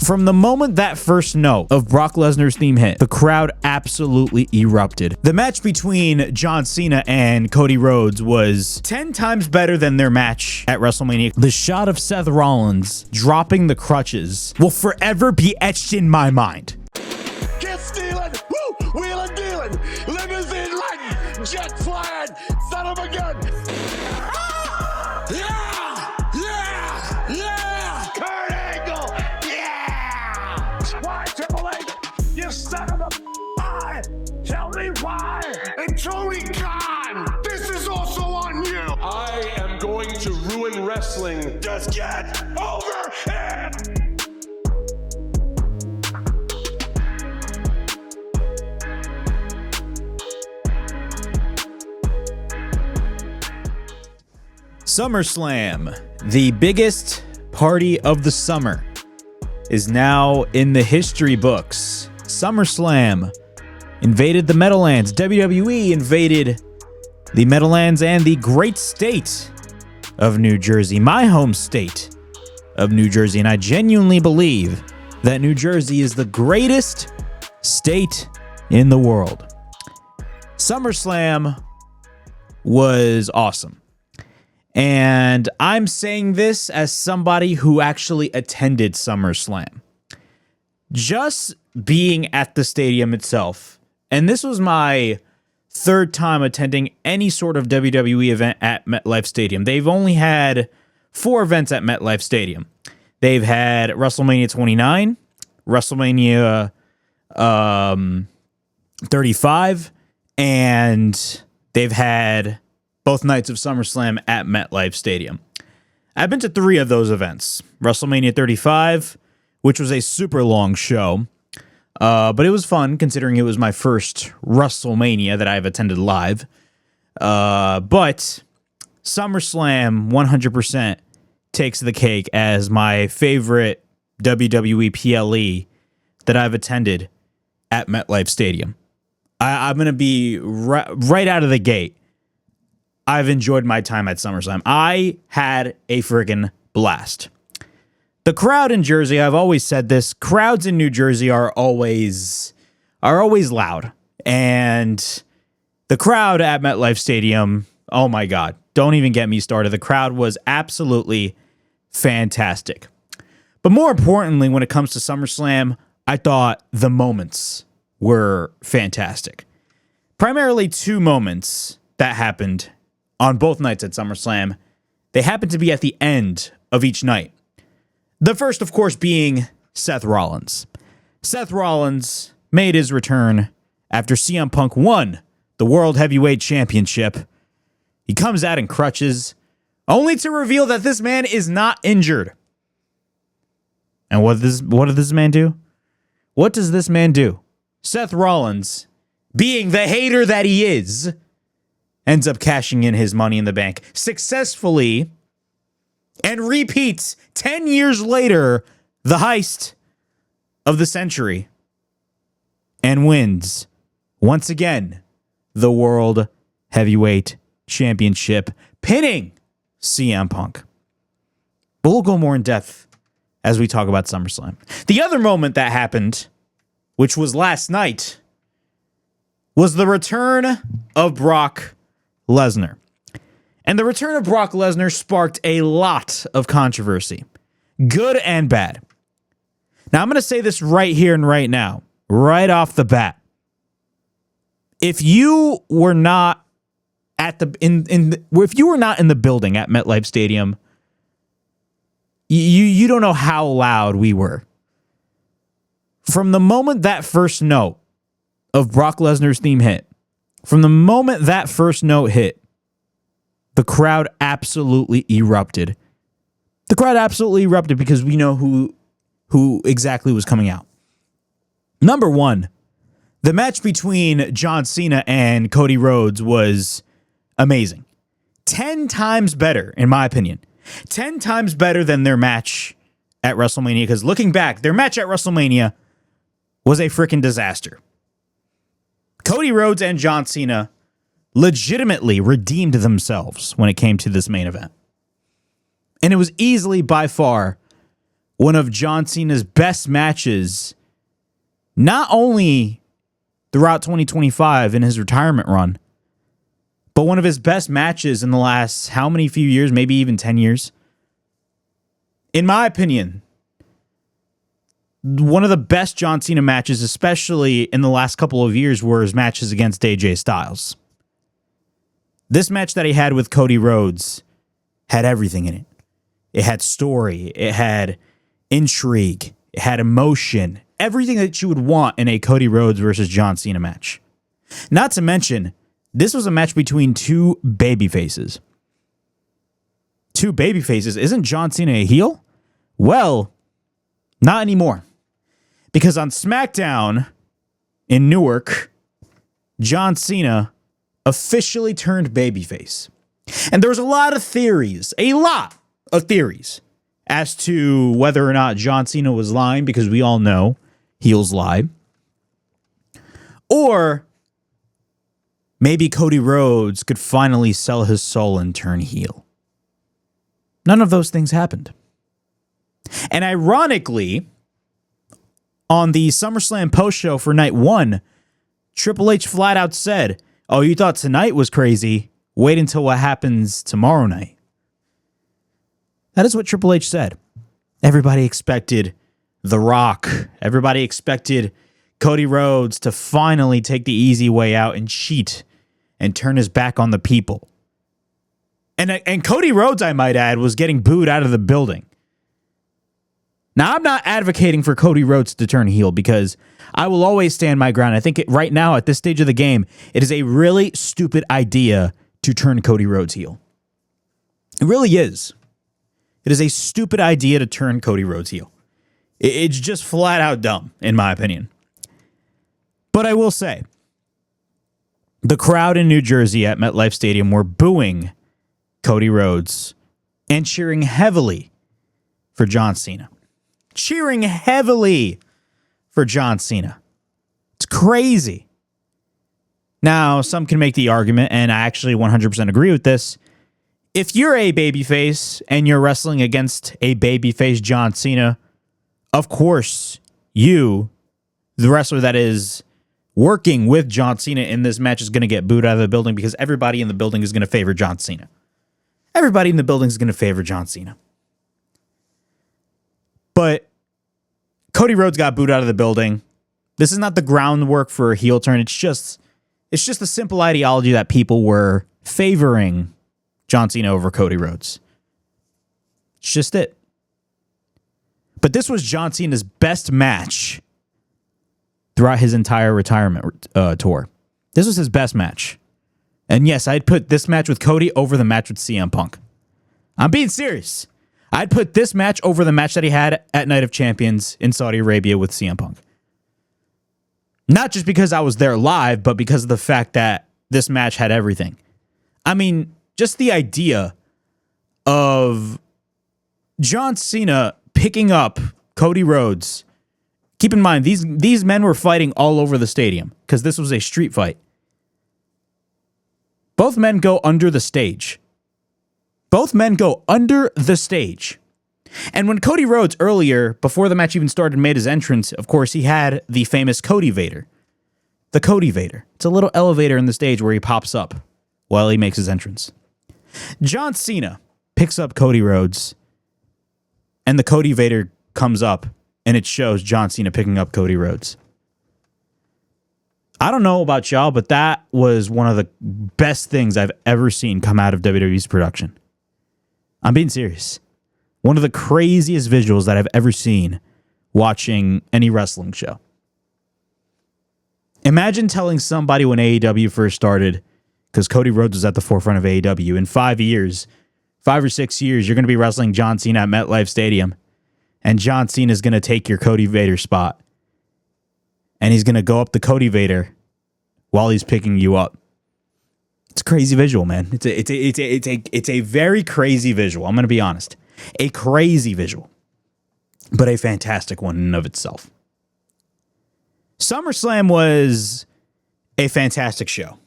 From the moment that first note of Brock Lesnar's theme hit, the crowd absolutely erupted. The match between John Cena and Cody Rhodes was 10 times better than their match at WrestleMania. The shot of Seth Rollins dropping the crutches will forever be etched in my mind. Get stealing, woo, wheeling, dealing, limousine riding, jet flying, son of a gun. Yeah! Kurt Angle, yeah! Why, Triple H, you son of a pie? Tell me why? And Tony Khan, this is also on you. I am going to ruin wrestling. Just get over it. SummerSlam, the biggest party of the summer, is now in the history books. SummerSlam invaded the Meadowlands. WWE invaded the Meadowlands and the great state of New Jersey, my home state of New Jersey. And I genuinely believe that New Jersey is the greatest state in the world. SummerSlam was awesome. And I'm saying this as somebody who actually attended SummerSlam. Just being at the stadium itself, and this was my third time attending any sort of WWE event at MetLife Stadium. They've only had 4 events at MetLife Stadium. They've had WrestleMania 29, WrestleMania 35, and they've had both nights of SummerSlam at MetLife Stadium. I've been to 3 of those events. WrestleMania 35, which was a super long show, but it was fun considering it was my first WrestleMania that I've attended live. But SummerSlam 100% takes the cake as my favorite WWE PLE that I've attended at MetLife Stadium. I'm going to be right out of the gate. I've enjoyed my time at SummerSlam. I had a friggin' blast. The crowd in Jersey, I've always said this, crowds in New Jersey are always loud. And the crowd at MetLife Stadium, oh my God, don't even get me started. The crowd was absolutely fantastic. But more importantly, when it comes to SummerSlam, I thought the moments were fantastic. Primarily 2 moments that happened on both nights at SummerSlam. They happened to be at the end of each night. The first, of course, being Seth Rollins. Seth Rollins made his return after CM Punk won the World Heavyweight Championship. He comes out in crutches, only to reveal that this man is not injured. And what did this man do? What does this man do? Seth Rollins, being the hater that he is, ends up cashing in his Money in the Bank successfully and repeats 10 years later the heist of the century and wins once again the World Heavyweight Championship, pinning CM Punk. But we'll go more in depth as we talk about SummerSlam. The other moment that happened, which was last night, was the return of Brock Lesnar. And the return of Brock Lesnar sparked a lot of controversy, good and bad. Now, I'm going to say this right here and right now, right off the bat. If you were not if you were not in the building at MetLife Stadium, you don't know how loud we were. From the moment that first note of Brock Lesnar's theme hit, from the moment that first note hit, the crowd absolutely erupted. The crowd absolutely erupted because we know who exactly was coming out. Number one, the match between John Cena and Cody Rhodes was amazing. 10 times better, in my opinion. 10 times better than their match at WrestleMania, because looking back, their match at WrestleMania was a freaking disaster. Cody Rhodes and John Cena legitimately redeemed themselves when it came to this main event. And it was easily, by far, one of John Cena's best matches, not only throughout 2025 in his retirement run, but one of his best matches in the last how many few years, maybe even 10 years. In my opinion, one of the best John Cena matches, especially in the last couple of years, were his matches against AJ Styles. This match that he had with Cody Rhodes had everything in it. It had story, it had intrigue, it had emotion, everything that you would want in a Cody Rhodes versus John Cena match. Not to mention, this was a match between two babyfaces. Two babyfaces. Isn't John Cena a heel? Well, not anymore. Because on SmackDown in Newark, John Cena officially turned babyface. And there was a lot of theories, as to whether or not John Cena was lying, because we all know heels lie. Or maybe Cody Rhodes could finally sell his soul and turn heel. None of those things happened. And ironically, on the SummerSlam post show for night one, Triple H flat out said, "Oh, you thought tonight was crazy? Wait until what happens tomorrow night." That is what Triple H said. Everybody expected The Rock. Everybody expected Cody Rhodes to finally take the easy way out and cheat and turn his back on the people. And Cody Rhodes, I might add, was getting booed out of the building. Now, I'm not advocating for Cody Rhodes to turn heel, because I will always stand my ground. I think right now, at this stage of the game, it is a really stupid idea to turn Cody Rhodes heel. It really is. It is a stupid idea to turn Cody Rhodes heel. It's just flat out dumb, in my opinion. But I will say, the crowd in New Jersey at MetLife Stadium were booing Cody Rhodes and cheering heavily for John Cena. Cheering heavily for John Cena. It's crazy. Now, some can make the argument, and I actually 100% agree with this. If you're a babyface and you're wrestling against a babyface John Cena, of course, you, the wrestler that is working with John Cena in this match, is going to get booed out of the building, because everybody in the building is going to favor John Cena. Everybody in the building is going to favor John Cena. But Cody Rhodes got booed out of the building. This is not the groundwork for a heel turn. It's just a simple ideology that people were favoring John Cena over Cody Rhodes. It's just it. But this was John Cena's best match throughout his entire retirement tour. This was his best match. And yes, I'd put this match with Cody over the match with CM Punk. I'm being serious. I'd put this match over the match that he had at Night of Champions in Saudi Arabia with CM Punk. Not just because I was there live, but because of the fact that this match had everything. I mean, just the idea of John Cena picking up Cody Rhodes. Keep in mind, these men were fighting all over the stadium, because this was a street fight. Both men go under the stage. And when Cody Rhodes earlier, before the match even started, made his entrance, of course, he had the famous Cody Vader. The Cody Vader. It's a little elevator in the stage where he pops up while he makes his entrance. John Cena picks up Cody Rhodes, and the Cody Vader comes up, and it shows John Cena picking up Cody Rhodes. I don't know about y'all, but that was one of the best things I've ever seen come out of WWE's production. I'm being serious. One of the craziest visuals that I've ever seen watching any wrestling show. Imagine telling somebody when AEW first started, because Cody Rhodes was at the forefront of AEW, in 5 or 6 years, you're going to be wrestling John Cena at MetLife Stadium, and John Cena is going to take your Cody Vader spot, and he's going to go up to Cody Vader while he's picking you up. It's a crazy visual, man. It's a very crazy visual. I'm going to be honest. A crazy visual, but a fantastic one in and of itself. SummerSlam was a fantastic show.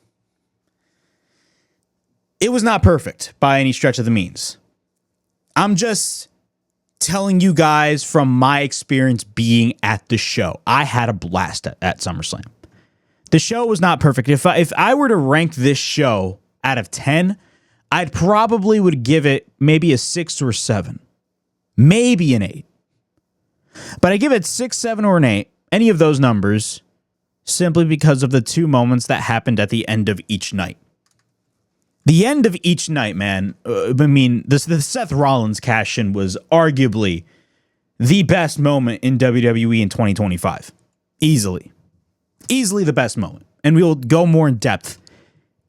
It was not perfect by any stretch of the means. I'm just telling you guys from my experience being at the show. I had a blast at SummerSlam. The show was not perfect. If I were to rank this show out of 10, I'd probably would give it maybe a 6 or 7. Maybe an 8. But I give it 6, 7, or an 8, any of those numbers, simply because of the two moments that happened at the end of each night. The end of each night, man, the Seth Rollins cash-in was arguably the best moment in WWE in 2025. Easily. Easily the best moment. And we will go more in depth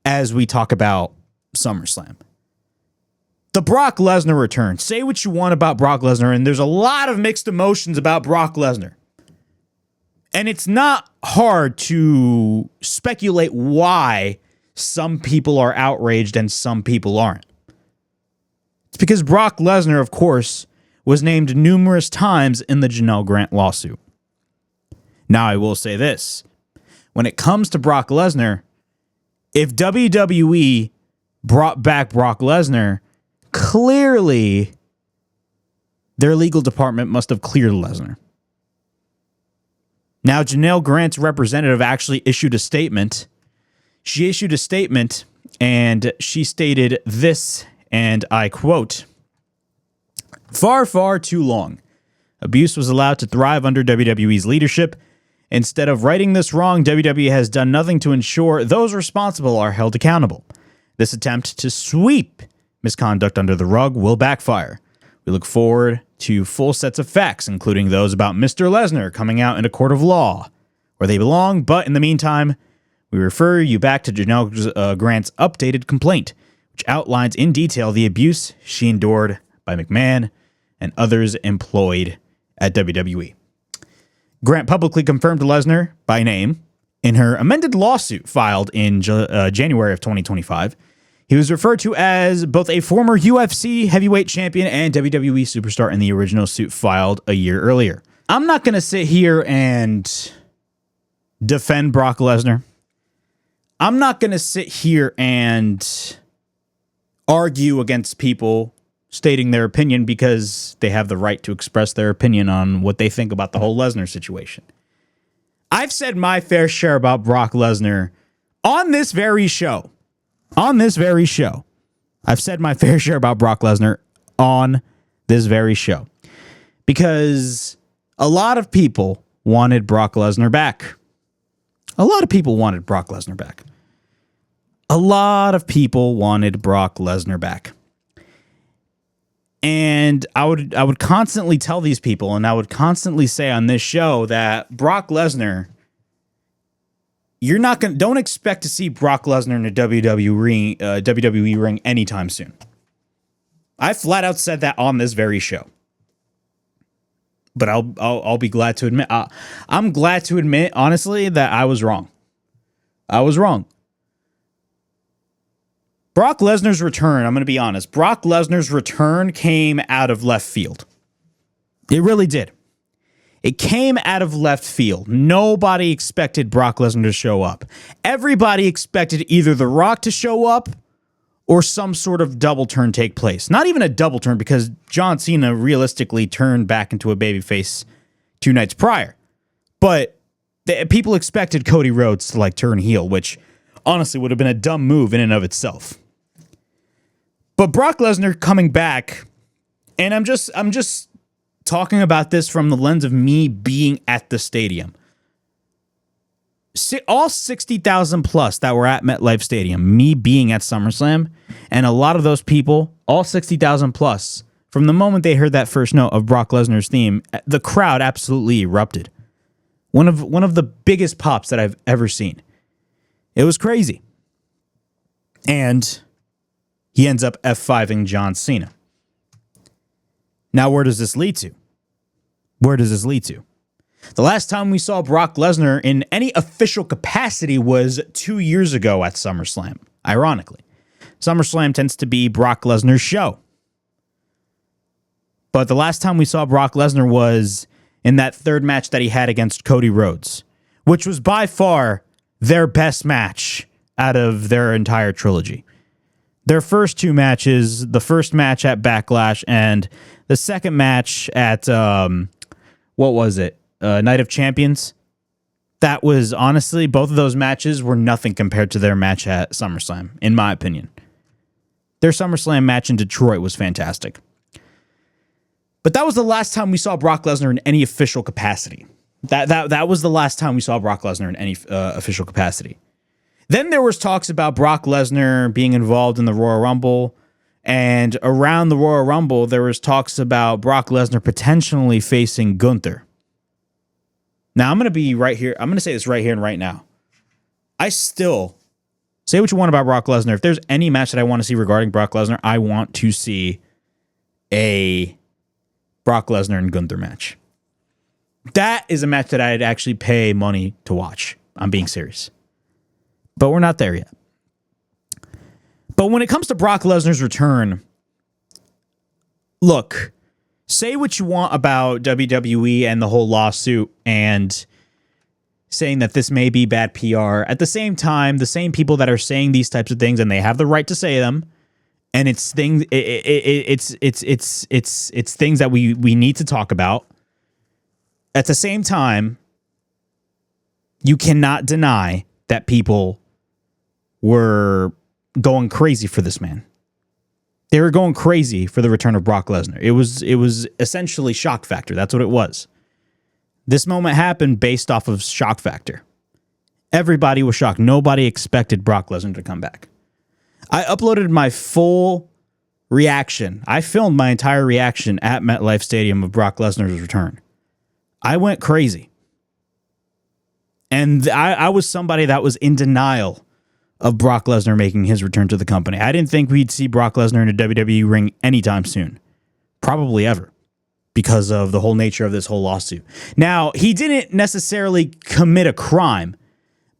as we talk about SummerSlam. The Brock Lesnar return. Say what you want about Brock Lesnar, and there's a lot of mixed emotions about Brock Lesnar. And it's not hard to speculate why some people are outraged and some people aren't. It's because Brock Lesnar, of course, was named numerous times in the Janelle Grant lawsuit. Now, I will say this. When it comes to Brock Lesnar, if WWE brought back Brock Lesnar, clearly their legal department must have cleared Lesnar. Now, Janelle Grant's representative actually issued a statement. She issued a statement and she stated this, and I quote, "Far, far too long. Abuse was allowed to thrive under WWE's leadership. Instead of righting this wrong, WWE has done nothing to ensure those responsible are held accountable. This attempt to sweep misconduct under the rug will backfire. We look forward to full sets of facts, including those about Mr. Lesnar, coming out in a court of law where they belong. But in the meantime, we refer you back to Janelle Grant's updated complaint, which outlines in detail the abuse she endured by McMahon and others employed at WWE." Grant publicly confirmed Lesnar by name in her amended lawsuit filed in January of 2025. He was referred to as both a former UFC heavyweight champion and WWE superstar in the original suit filed a year earlier. I'm not going to sit here and defend Brock Lesnar. I'm not going to sit here and argue against people stating their opinion because they have the right to express their opinion on what they think about the whole Lesnar situation. I've said my fair share about Brock Lesnar on this very show. On this very show. I've said my fair share about Brock Lesnar on this very show. Because a lot of people wanted Brock Lesnar back. A lot of people wanted Brock Lesnar back. A lot of people wanted Brock Lesnar back. And I would constantly tell these people, and I would constantly say on this show that Brock Lesnar, don't expect to see Brock Lesnar in a WWE ring anytime soon. I flat out said that on this very show. But I'll be glad to admit, I'm glad to admit, honestly, that I was wrong. I was wrong. Brock Lesnar's return, I'm going to be honest, Brock Lesnar's return came out of left field. It really did. It came out of left field. Nobody expected Brock Lesnar to show up. Everybody expected either The Rock to show up or some sort of double turn take place. Not even a double turn, because John Cena realistically turned back into a babyface 2 nights prior. But people expected Cody Rhodes to turn heel, which honestly would have been a dumb move in and of itself. But Brock Lesnar coming back, and I'm just talking about this from the lens of me being at the stadium. All 60,000 plus that were at MetLife Stadium, me being at SummerSlam, and a lot of those people, all 60,000 plus, from the moment they heard that first note of Brock Lesnar's theme, the crowd absolutely erupted. One of the biggest pops that I've ever seen. It was crazy. And he ends up F5ing John Cena. Now, where does this lead to? Where does this lead to? The last time we saw Brock Lesnar in any official capacity was 2 years ago at SummerSlam, ironically. SummerSlam tends to be Brock Lesnar's show. But the last time we saw Brock Lesnar was in that third match that he had against Cody Rhodes, which was by far their best match out of their entire trilogy. their first two matches, the first match at Backlash and the second match at, what was it? Night of Champions. That was, honestly, both of those matches were nothing compared to their match at SummerSlam, in my opinion. Their SummerSlam match in Detroit was fantastic. But that was the last time we saw Brock Lesnar in any official capacity. That was the last time we saw Brock Lesnar in any official capacity. Then there was talks about Brock Lesnar being involved in the Royal Rumble, and around the Royal Rumble, there was talks about Brock Lesnar potentially facing Gunther. Now, I'm going to be right here. I'm going to say this right here and right now. I still, say what you want about Brock Lesnar. If there's any match that I want to see regarding Brock Lesnar, I want to see a Brock Lesnar and Gunther match. That is a match that I'd actually pay money to watch. I'm being serious. But we're not there yet. But when it comes to Brock Lesnar's return, look, say what you want about WWE and the whole lawsuit and saying that this may be bad PR. At the same time, the same people that are saying these types of things, and they have the right to say them, and it's things it's things that we need to talk about. At the same time, you cannot deny that people were going crazy for this man. They were going crazy for the return of Brock Lesnar. It was essentially shock factor. That's what it was. This moment happened based off of shock factor. Everybody was shocked. Nobody expected Brock Lesnar to come back. I uploaded my full reaction. I filmed my entire reaction at MetLife Stadium of Brock Lesnar's return. I went crazy. And I was somebody that was in denial of Brock Lesnar making his return to the company. I didn't think we'd see Brock Lesnar in a WWE ring anytime soon. Probably ever. Because of the whole nature of this whole lawsuit. Now, he didn't necessarily commit a crime,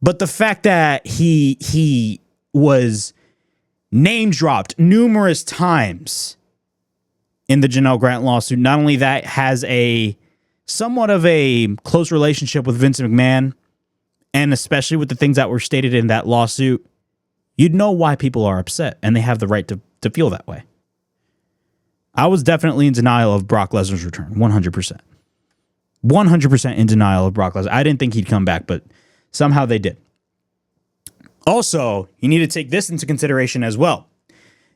but the fact that he was name dropped numerous times in the Janelle Grant lawsuit, not only that, has a somewhat of a close relationship with Vince McMahon, and especially with the things that were stated in that lawsuit, you'd know why people are upset, and they have the right to feel that way. I was definitely in denial of Brock Lesnar's return, 100%. 100% in denial of Brock Lesnar. I didn't think he'd come back, but somehow they did. Also, you need to take this into consideration as well.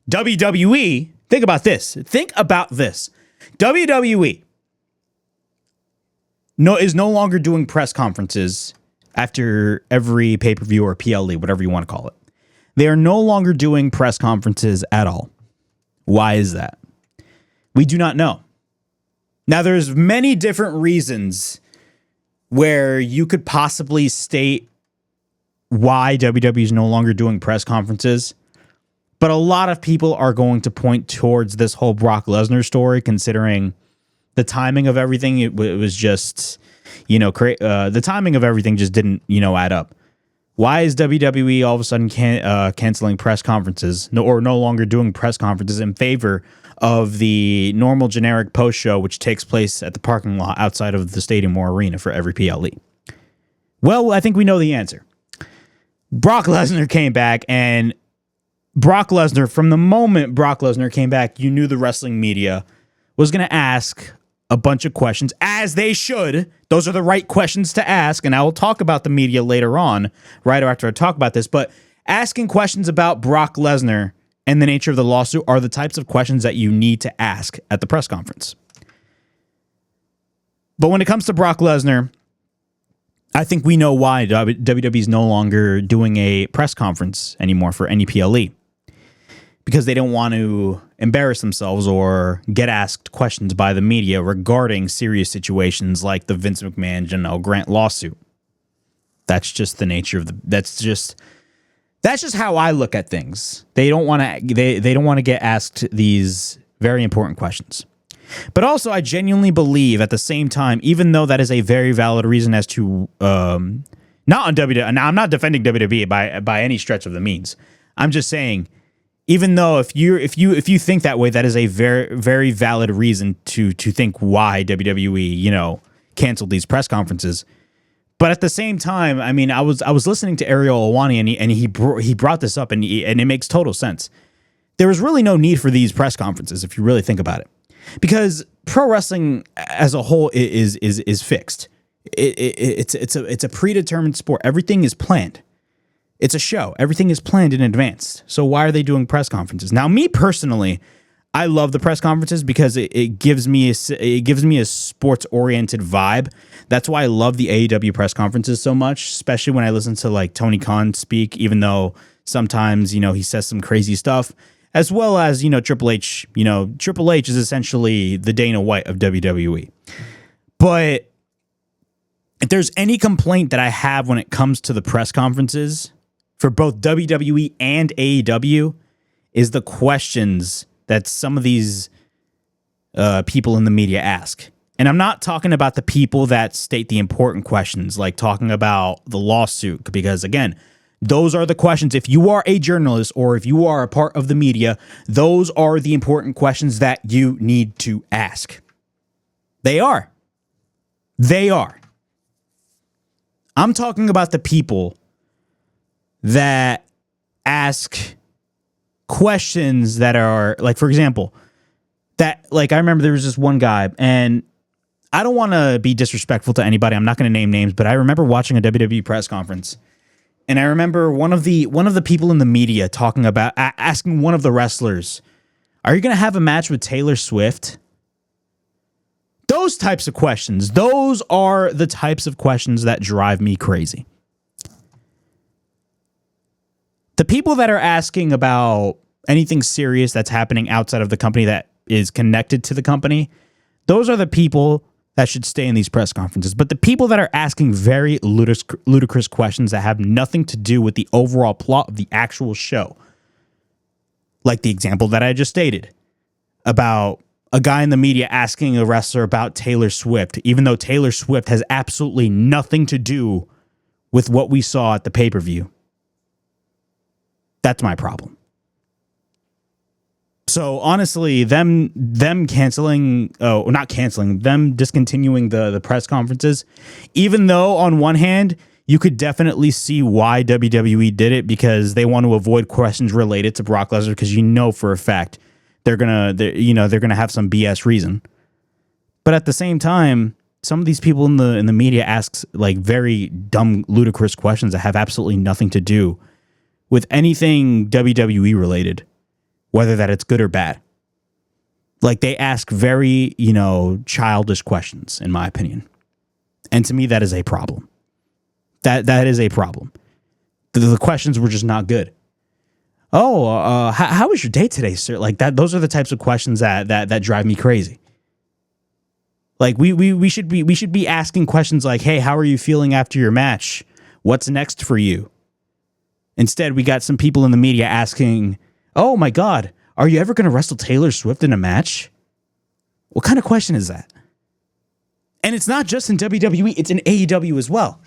WWE, think about this. WWE is no longer doing press conferences after every pay-per-view or PLE, whatever you want to call it. They are no longer doing press conferences at all. Why is that? We do not know. Now, there's many different reasons where you could possibly state why WWE is no longer doing press conferences, but a lot of people are going to point towards this whole Brock Lesnar story, considering the timing of everything. It was just, the timing of everything just didn't, add up. Why is WWE all of a sudden canceling press conferences or no longer doing press conferences in favor of the normal generic post show, which takes place at the parking lot outside of the stadium or arena for every PLE? Well, I think we know the answer. Brock Lesnar came back, and from the moment Brock Lesnar came back, you knew the wrestling media was going to ask a bunch of questions, as they should. Those are the right questions to ask, and I will talk about the media later on, right after I talk about this. But asking questions about Brock Lesnar and the nature of the lawsuit are the types of questions that you need to ask at the press conference. But when it comes to Brock Lesnar, I think we know why WWE is no longer doing a press conference anymore for any PLE. Because they don't want to embarrass themselves or get asked questions by the media regarding serious situations like the Vince McMahon Janelle Grant lawsuit. That's just the nature of that's just how I look at things. They don't want to get asked these very important questions. But also, I genuinely believe at the same time, even though that is a very valid reason as to not on WWE. Now, I'm not defending WWE by any stretch of the means. I'm just saying, even though if you think that way, that is a very, very valid reason to think why WWE, canceled these press conferences. But at the same time, I mean, I was listening to Ariel Helwani, and he brought this up, and it makes total sense. there was really no need for these press conferences if you really think about it, because pro wrestling as a whole is fixed. It's a predetermined sport. Everything is planned. It's a show. Everything is planned in advance. So why are they doing press conferences? Now, me personally, I love the press conferences because it gives me a sports oriented vibe. That's why I love the AEW press conferences so much, especially when I listen to like Tony Khan speak, even though sometimes, he says some crazy stuff, as well as, Triple H. Triple H is essentially the Dana White of WWE. But if there's any complaint that I have when it comes to the press conferences for both WWE and AEW is the questions that some of these people in the media ask. And I'm not talking about the people that state the important questions, like talking about the lawsuit, because again, those are the questions. If you are a journalist or if you are a part of the media, those are the important questions that you need to ask. They are. I'm talking about the people that ask questions that are like, for example, that like I remember there was this one guy, and I don't want to be disrespectful to anybody. I'm not going to name names, but I remember watching a WWE press conference, and I remember one of the people in the media talking about asking one of the wrestlers, "Are you going to have a match with Taylor Swift?" Those types of questions. Those are the types of questions that drive me crazy. The people that are asking about anything serious that's happening outside of the company that is connected to the company, those are the people that should stay in these press conferences. But the people that are asking very ludicrous questions that have nothing to do with the overall plot of the actual show, like the example that I just stated about a guy in the media asking a wrestler about Taylor Swift, even though Taylor Swift has absolutely nothing to do with what we saw at the pay-per-view. That's my problem. So honestly, them discontinuing the press conferences, even though on one hand, you could definitely see why WWE did it, because they want to avoid questions related to Brock Lesnar, because for a fact they're gonna have some BS reason. But at the same time, some of these people in the media asks like very dumb, ludicrous questions that have absolutely nothing to do with anything WWE related, whether that it's good or bad. Like they ask very, childish questions, in my opinion. And to me, that is a problem. That is a problem. The questions were just not good. Oh, how was your day today, sir? Like that. Those are the types of questions that drive me crazy. Like we should be asking questions like, hey, how are you feeling after your match? What's next for you? Instead, we got some people in the media asking, oh my God, are you ever going to wrestle Taylor Swift in a match? What kind of question is that? And it's not just in WWE, it's in AEW as well.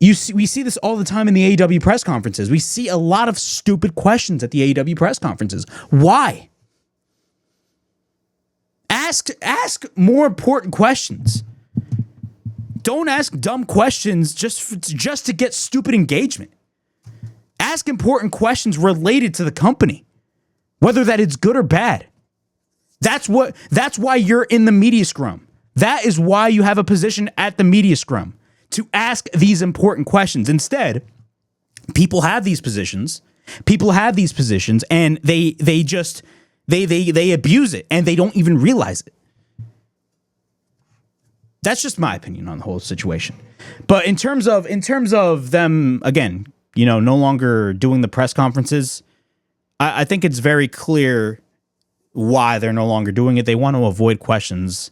We see this all the time in the AEW press conferences. We see a lot of stupid questions at the AEW press conferences. Why? Ask more important questions. Don't ask dumb questions just to get stupid engagement. Ask important questions related to the company, whether that is good or bad. That's why you're in the media scrum. That is why you have a position at the media scrum, to ask these important questions. Instead, people have these positions, and they abuse it, and they don't even realize it. That's just my opinion on the whole situation. But in terms of them, again, no longer doing the press conferences, I think it's very clear why they're no longer doing it. They want to avoid questions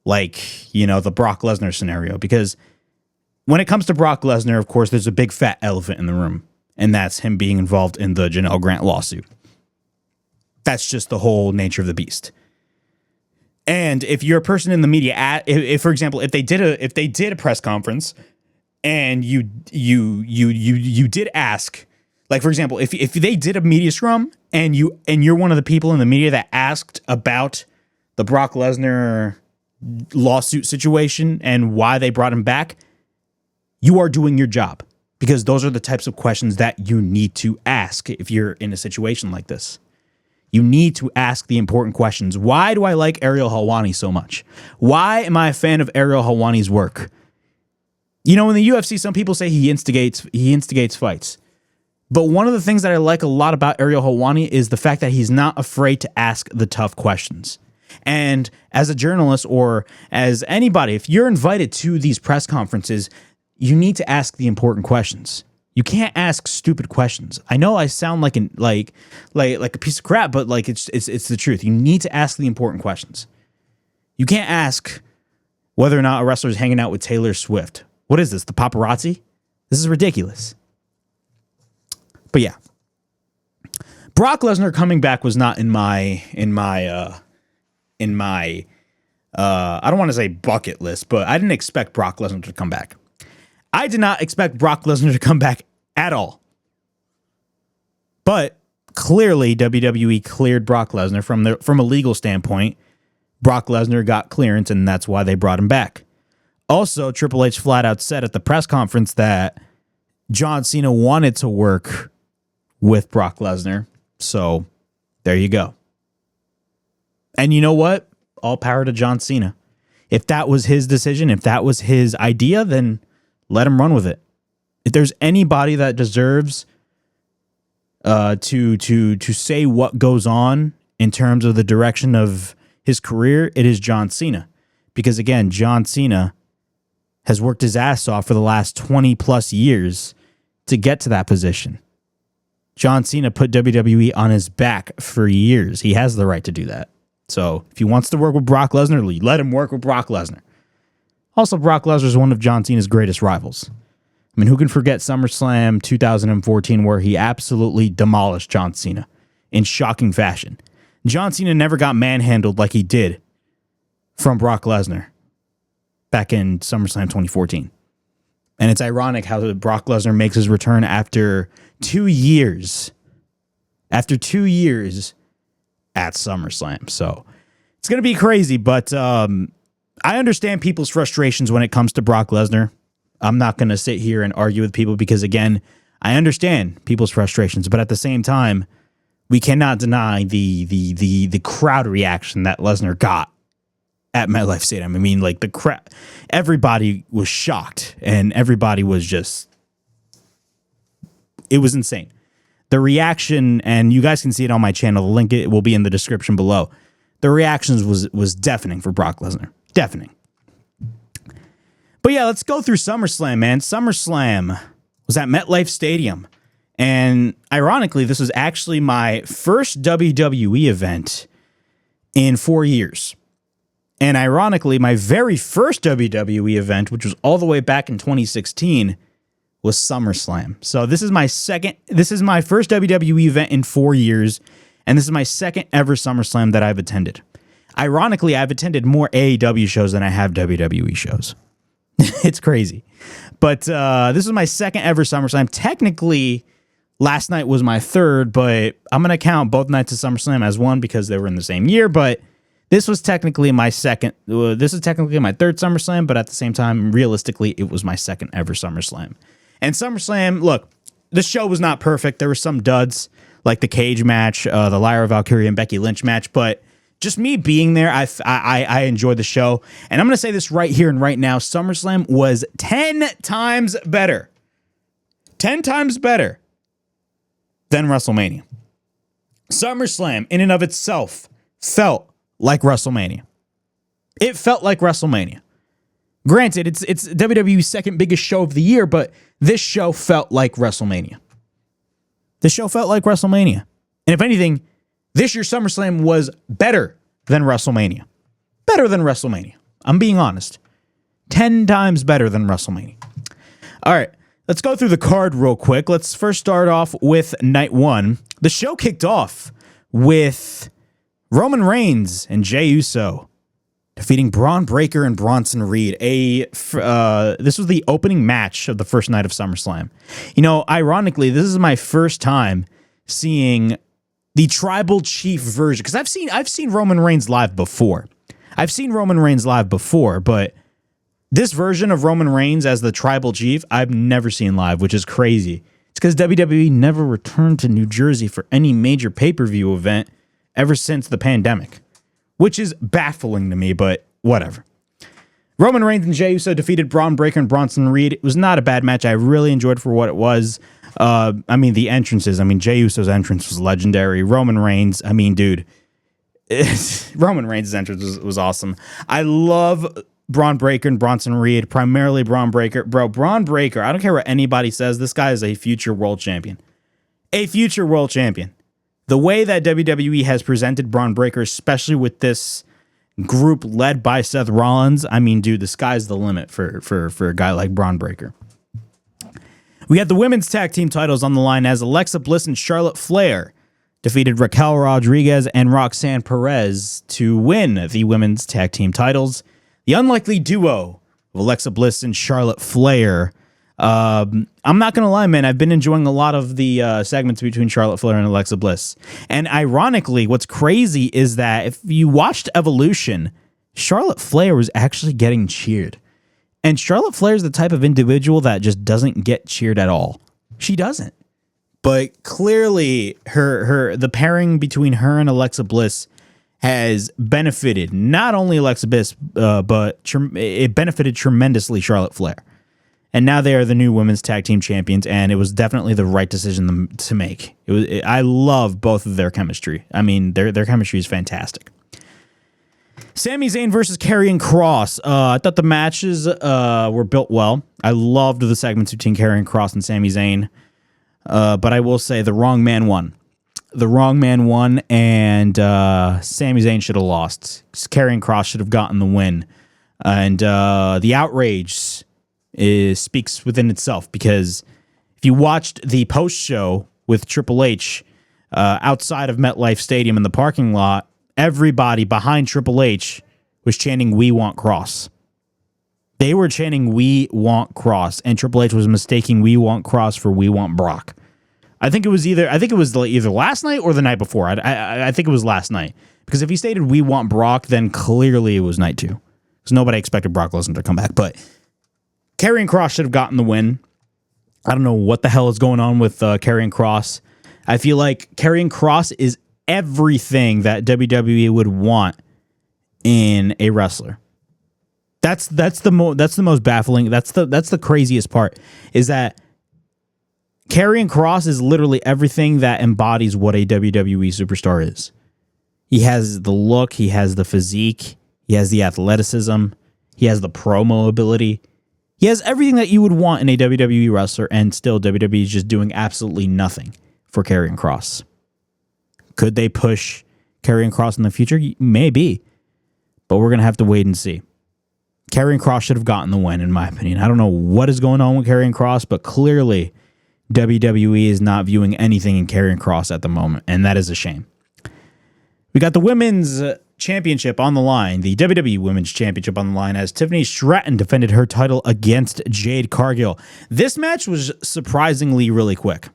like, the Brock Lesnar scenario, because when it comes to Brock Lesnar, of course, there's a big fat elephant in the room, and that's him being involved in the Janelle Grant lawsuit. That's just the whole nature of the beast. And if you're a person in the media, if for example, if they did a press conference and you did ask, like for example, if they did a media scrum and you're one of the people in the media that asked about the Brock Lesnar lawsuit situation and why they brought him back, you are doing your job. because those are the types of questions that you need to ask if you're in a situation like this. You need to ask the important questions. Why do I like Ariel Helwani so much? Why am I a fan of Ariel Helwani's work? You know, in the UFC, some people say he instigates fights. But one of the things that I like a lot about Ariel Helwani is the fact that he's not afraid to ask the tough questions. And as a journalist or as anybody, if you're invited to these press conferences, you need to ask the important questions. You can't ask stupid questions. I know I sound like a piece of crap, but like it's the truth. You need to ask the important questions. You can't ask whether or not a wrestler is hanging out with Taylor Swift. What is this? The paparazzi? This is ridiculous. But yeah, Brock Lesnar coming back was not in my I don't want to say bucket list, but I didn't expect Brock Lesnar to come back. I did not expect Brock Lesnar to come back at all. But clearly WWE cleared Brock Lesnar from a legal standpoint. Brock Lesnar got clearance, and that's why they brought him back. Also, Triple H flat out said at the press conference that John Cena wanted to work with Brock Lesnar. So there you go. And you know what? All power to John Cena. If that was his decision, if that was his idea, then let him run with it. If there's anybody that deserves to say what goes on in terms of the direction of his career, it is John Cena. Because again, John Cena has worked his ass off for the last 20 plus years to get to that position. John Cena put WWE on his back for years. He has the right to do that. So if he wants to work with Brock Lesnar, let him work with Brock Lesnar. Also, Brock Lesnar is one of John Cena's greatest rivals. I mean, who can forget SummerSlam 2014 where he absolutely demolished John Cena in shocking fashion? John Cena never got manhandled like he did from Brock Lesnar back in SummerSlam 2014. And it's ironic how Brock Lesnar makes his return after 2 years. After 2 years at SummerSlam. So it's going to be crazy, but I understand people's frustrations when it comes to Brock Lesnar. I'm not going to sit here and argue with people because, again, I understand people's frustrations, but at the same time, we cannot deny the crowd reaction that Lesnar got at MetLife Stadium. I mean, like, the crowd, everybody was shocked, and everybody was just, it was insane. The reaction, and you guys can see it on my channel, the link it will be in the description below. The reactions was deafening for Brock Lesnar. Deafening. But yeah, let's go through SummerSlam, man. SummerSlam was at MetLife Stadium. And ironically, this was actually my first WWE event in 4 years. And ironically, my very first WWE event, which was all the way back in 2016, was SummerSlam. So this is my first WWE event in 4 years, and this is my second ever SummerSlam that I've attended. Ironically, I've attended more AEW shows than I have WWE shows. It's crazy. But this is my second ever SummerSlam. Technically, last night was my third, but I'm going to count both nights of SummerSlam as one because they were in the same year, but this was technically my second. This is technically my third SummerSlam, but at the same time, realistically, it was my second ever SummerSlam. And SummerSlam, look, the show was not perfect. There were some duds, like the cage match, the Lyra Valkyria and Becky Lynch match, but just me being there, I enjoyed the show. And I'm going to say this right here and right now, SummerSlam was 10 times better. 10 times better than WrestleMania. SummerSlam, in and of itself, felt like WrestleMania. It felt like WrestleMania. Granted, it's WWE's second biggest show of the year, but this show felt like WrestleMania. This show felt like WrestleMania. And if anything, this year's SummerSlam was better than WrestleMania. Better than WrestleMania. I'm being honest. 10 times better than WrestleMania. All right, let's go through the card real quick. Let's first start off with night one. The show kicked off with Roman Reigns and Jey Uso defeating Braun Breaker and Bronson Reed. This was the opening match of the first night of SummerSlam. You know, ironically, this is my first time seeing the Tribal Chief version, because I've seen Roman Reigns live before. But This version of Roman Reigns as the tribal chief, I've never seen live, which is crazy. It's because WWE never returned to New Jersey for any major pay-per-view event ever since the pandemic, which is baffling to me, but whatever. Roman Reigns and Jey Uso defeated Braun Breaker and Bronson Reed. It was not a bad match. I really enjoyed it for what it was. The entrances. Jey Uso's entrance was legendary. Roman Reigns, dude. Roman Reigns' entrance was awesome. I love Braun Breaker and Bronson Reed, primarily Braun Breaker. Bro, Braun Breaker, I don't care what anybody says, this guy is a future world champion. A future world champion. The way that WWE has presented Braun Breaker, especially with this group led by Seth Rollins, dude, the sky's the limit for a guy like Braun Breaker. We had the women's tag team titles on the line as Alexa Bliss and Charlotte Flair defeated Raquel Rodriguez and Roxanne Perez to win the women's tag team titles. The unlikely duo of Alexa Bliss and Charlotte Flair. I'm not going to lie, man. I've been enjoying a lot of the segments between Charlotte Flair and Alexa Bliss. And ironically, what's crazy is that if you watched Evolution, Charlotte Flair was actually getting cheered. And Charlotte Flair is the type of individual that just doesn't get cheered at all. She doesn't. But clearly, the pairing between her and Alexa Bliss has benefited not only Alexa Bliss, but it benefited tremendously Charlotte Flair. And now they are the new women's tag team champions, and it was definitely the right decision to make. I love both of their chemistry. Their chemistry is fantastic. Sami Zayn versus Karrion Kross. I thought the matches were built well. I loved the segments between Karrion Kross and Sami Zayn. But I will say the wrong man won. The wrong man won, and Sami Zayn should have lost. Karrion Kross should have gotten the win. And the outrage speaks within itself, because if you watched the post show with Triple H outside of MetLife Stadium in the parking lot, everybody behind Triple H was chanting, "We want Kross." They were chanting, "We want Kross," and Triple H was mistaking "We want Kross" for "We want Brock." I think it was either last night or the night before. I think it was last night, because if he stated "We want Brock," then clearly it was night 2, because nobody expected Brock Lesnar to come back. But Karrion Kross should have gotten the win. I don't know what the hell is going on with Karrion Kross. I feel like Karrion Kross is everything that WWE would want in a wrestler. That's the most baffling. That's the craziest part, is that Karrion Kross is literally everything that embodies what a WWE superstar is. He has the look, he has the physique, he has the athleticism, he has the promo ability. He has everything that you would want in a WWE wrestler, and still WWE is just doing absolutely nothing for Karrion Kross. Could they push Karrion Kross in the future? Maybe. But we're going to have to wait and see. Karrion Kross should have gotten the win, in my opinion. I don't know what is going on with Karrion Kross, but clearly WWE is not viewing anything in Karrion Kross at the moment, and that is a shame. We got the women's championship on the line, the WWE Women's Championship on the line, as Tiffany Stratton defended her title against Jade Cargill. This match was surprisingly really quick.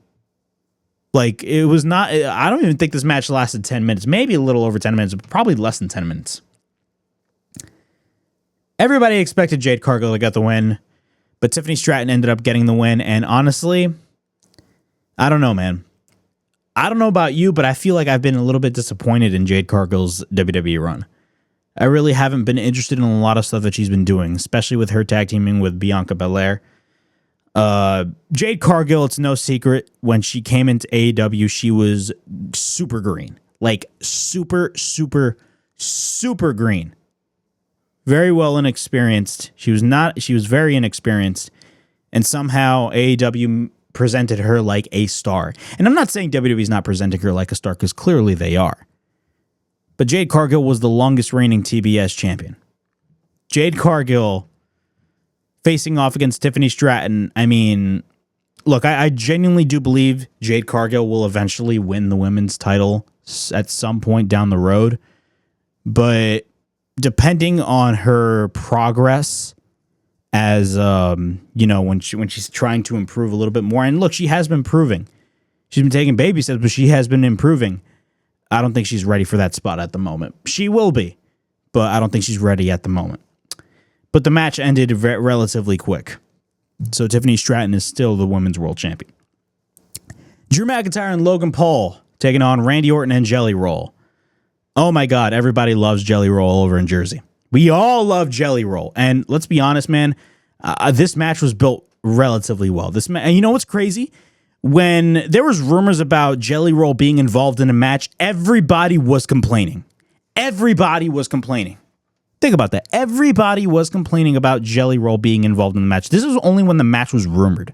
Like, it was not, I don't even think this match lasted 10 minutes, maybe a little over 10 minutes, but probably less than 10 minutes. Everybody expected Jade Cargill to get the win, but Tiffany Stratton ended up getting the win, and honestly, I don't know, man. I don't know about you, but I feel like I've been a little bit disappointed in Jade Cargill's WWE run. I really haven't been interested in a lot of stuff that she's been doing, especially with her tag teaming with Bianca Belair. Jade Cargill, it's no secret, when she came into AEW, she was super green. Like, super, super, super green. Very well inexperienced. She was very inexperienced, and somehow AEW presented her like a star. And I'm not saying WWE's not presenting her like a star, because clearly they are. But Jade Cargill was the longest reigning TBS champion. Jade Cargill facing off against Tiffany Stratton. Look, I genuinely do believe Jade Cargill will eventually win the women's title at some point down the road. But depending on her progress, as when she's trying to improve a little bit more, and look, she has been improving. She's been taking baby steps, but she has been improving. I don't think she's ready for that spot at the moment. She will be, but I don't think she's ready at the moment. but the match ended relatively quick. So Tiffany Stratton is still the women's world champion. Drew McIntyre and Logan Paul taking on Randy Orton and Jelly Roll. Oh my God, everybody loves Jelly Roll over in Jersey. We all love Jelly Roll. And let's be honest, man, this match was built relatively well. And you know what's crazy? When there was rumors about Jelly Roll being involved in a match, everybody was complaining. Everybody was complaining. Think about that. Everybody was complaining about Jelly Roll being involved in the match. This was only when the match was rumored.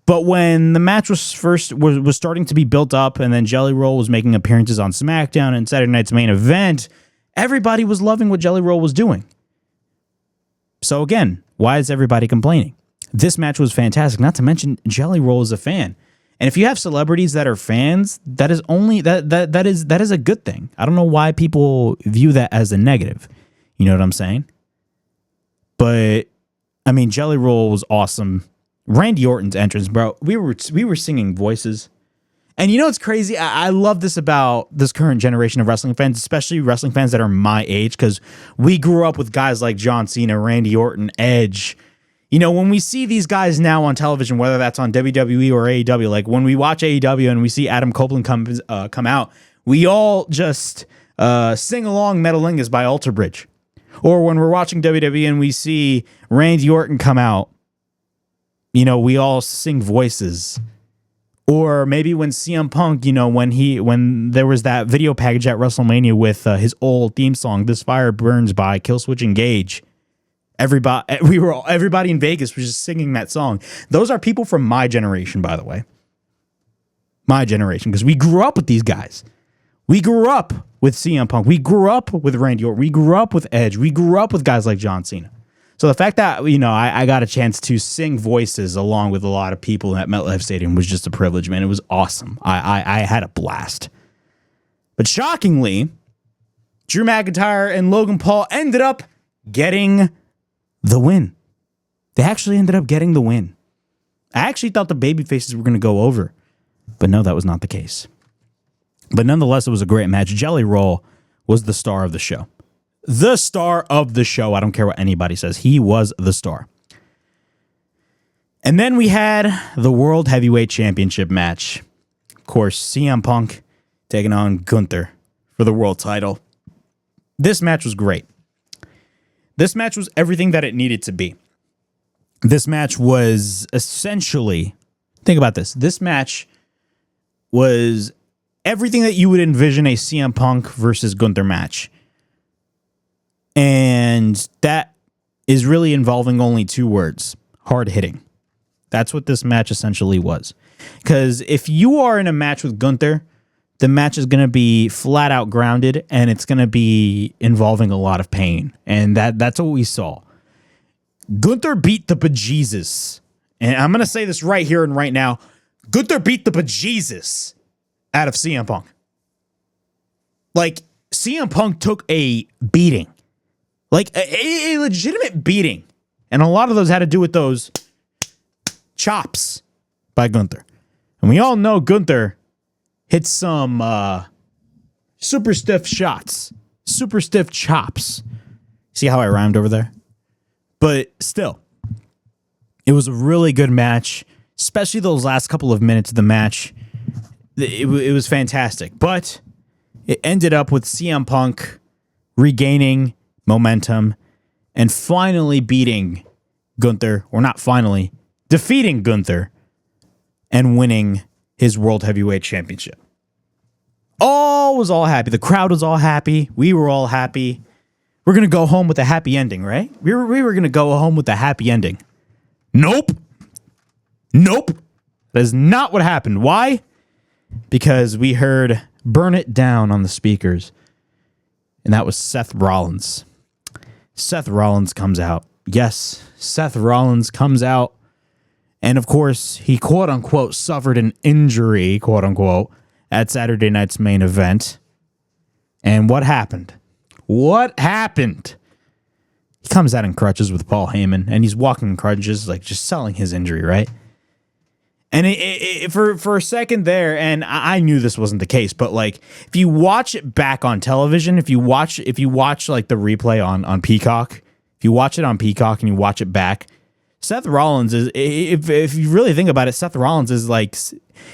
But when the match was starting to be built up, and then Jelly Roll was making appearances on SmackDown and Saturday Night's Main Event, everybody was loving what Jelly Roll was doing. So again, why is everybody complaining? This match was fantastic. Not to mention, Jelly Roll is a fan. And if you have celebrities that are fans, that is a good thing. I don't know why people view that as a negative. You know what I'm saying? But I mean, Jelly Roll was awesome. Randy Orton's entrance, bro. We were singing voices. And you know what's crazy? I love this about this current generation of wrestling fans, especially wrestling fans that are my age, because we grew up with guys like John Cena, Randy Orton, Edge. You know, when we see these guys now on television, whether that's on WWE or AEW, like when we watch AEW and we see Adam Copeland come out, we all just sing along Metalingus by Alter Bridge. Or when we're watching WWE and we see Randy Orton come out, you know, we all sing voices. Or maybe when CM Punk, you know, when there was that video package at WrestleMania with his old theme song, "This Fire Burns" by Killswitch Engage. Everybody in Vegas was just singing that song. Those are people from my generation, by the way. My generation, because we grew up with these guys. We grew up with CM Punk. We grew up with Randy Orton. We grew up with Edge. We grew up with guys like John Cena. So the fact that, you know, I got a chance to sing voices along with a lot of people at MetLife Stadium was just a privilege, man. It was awesome. I had a blast. But shockingly, Drew McIntyre and Logan Paul ended up getting the win. They actually ended up getting the win. I actually thought the babyfaces were going to go over, but no, that was not the case. But nonetheless, it was a great match. Jelly Roll was the star of the show. The star of the show. I don't care what anybody says. He was the star. And then we had the World Heavyweight Championship match. Of course, CM Punk taking on Gunther for the world title. This match was great. This match was everything that it needed to be. This match was essentially, think about this. This match was everything that you would envision a CM Punk versus Gunther match. And that is really involving only two words: hard hitting. That's what this match essentially was. Because if you are in a match with Gunther, the match is going to be flat out grounded, and it's going to be involving a lot of pain. And that's what we saw. Gunther beat the bejesus. And I'm going to say this right here and right now. Gunther beat the bejesus out of CM Punk. Like, CM Punk took a beating. Like, a legitimate beating. And a lot of those had to do with those chops by Gunther. And we all know Gunther hit some super stiff shots. Super stiff chops. See how I rhymed over there? But still, it was a really good match, especially those last couple of minutes of the match. It was fantastic. But it ended up with CM Punk regaining momentum and finally beating Gunther, or not finally, defeating Gunther and winning his World Heavyweight Championship. All was all happy. The crowd was all happy. We were all happy. We're going to go home with a happy ending, right? We were going to go home with a happy ending. Nope. That is not what happened. Why? Because we heard "Burn It Down" on the speakers. And that was Seth Rollins. Seth Rollins comes out. Yes, Seth Rollins comes out. And of course, he quote unquote suffered an injury, quote unquote, at Saturday Night's Main Event. And what happened? He comes out in crutches with Paul Heyman, and he's walking in crutches, like just selling his injury, right? And for a second there, and I knew this wasn't the case, but like if you watch it back on television, if you watch like the replay on Peacock, If you watch it on Peacock and you watch it back, Seth Rollins is, if you really think about it, Seth Rollins is like,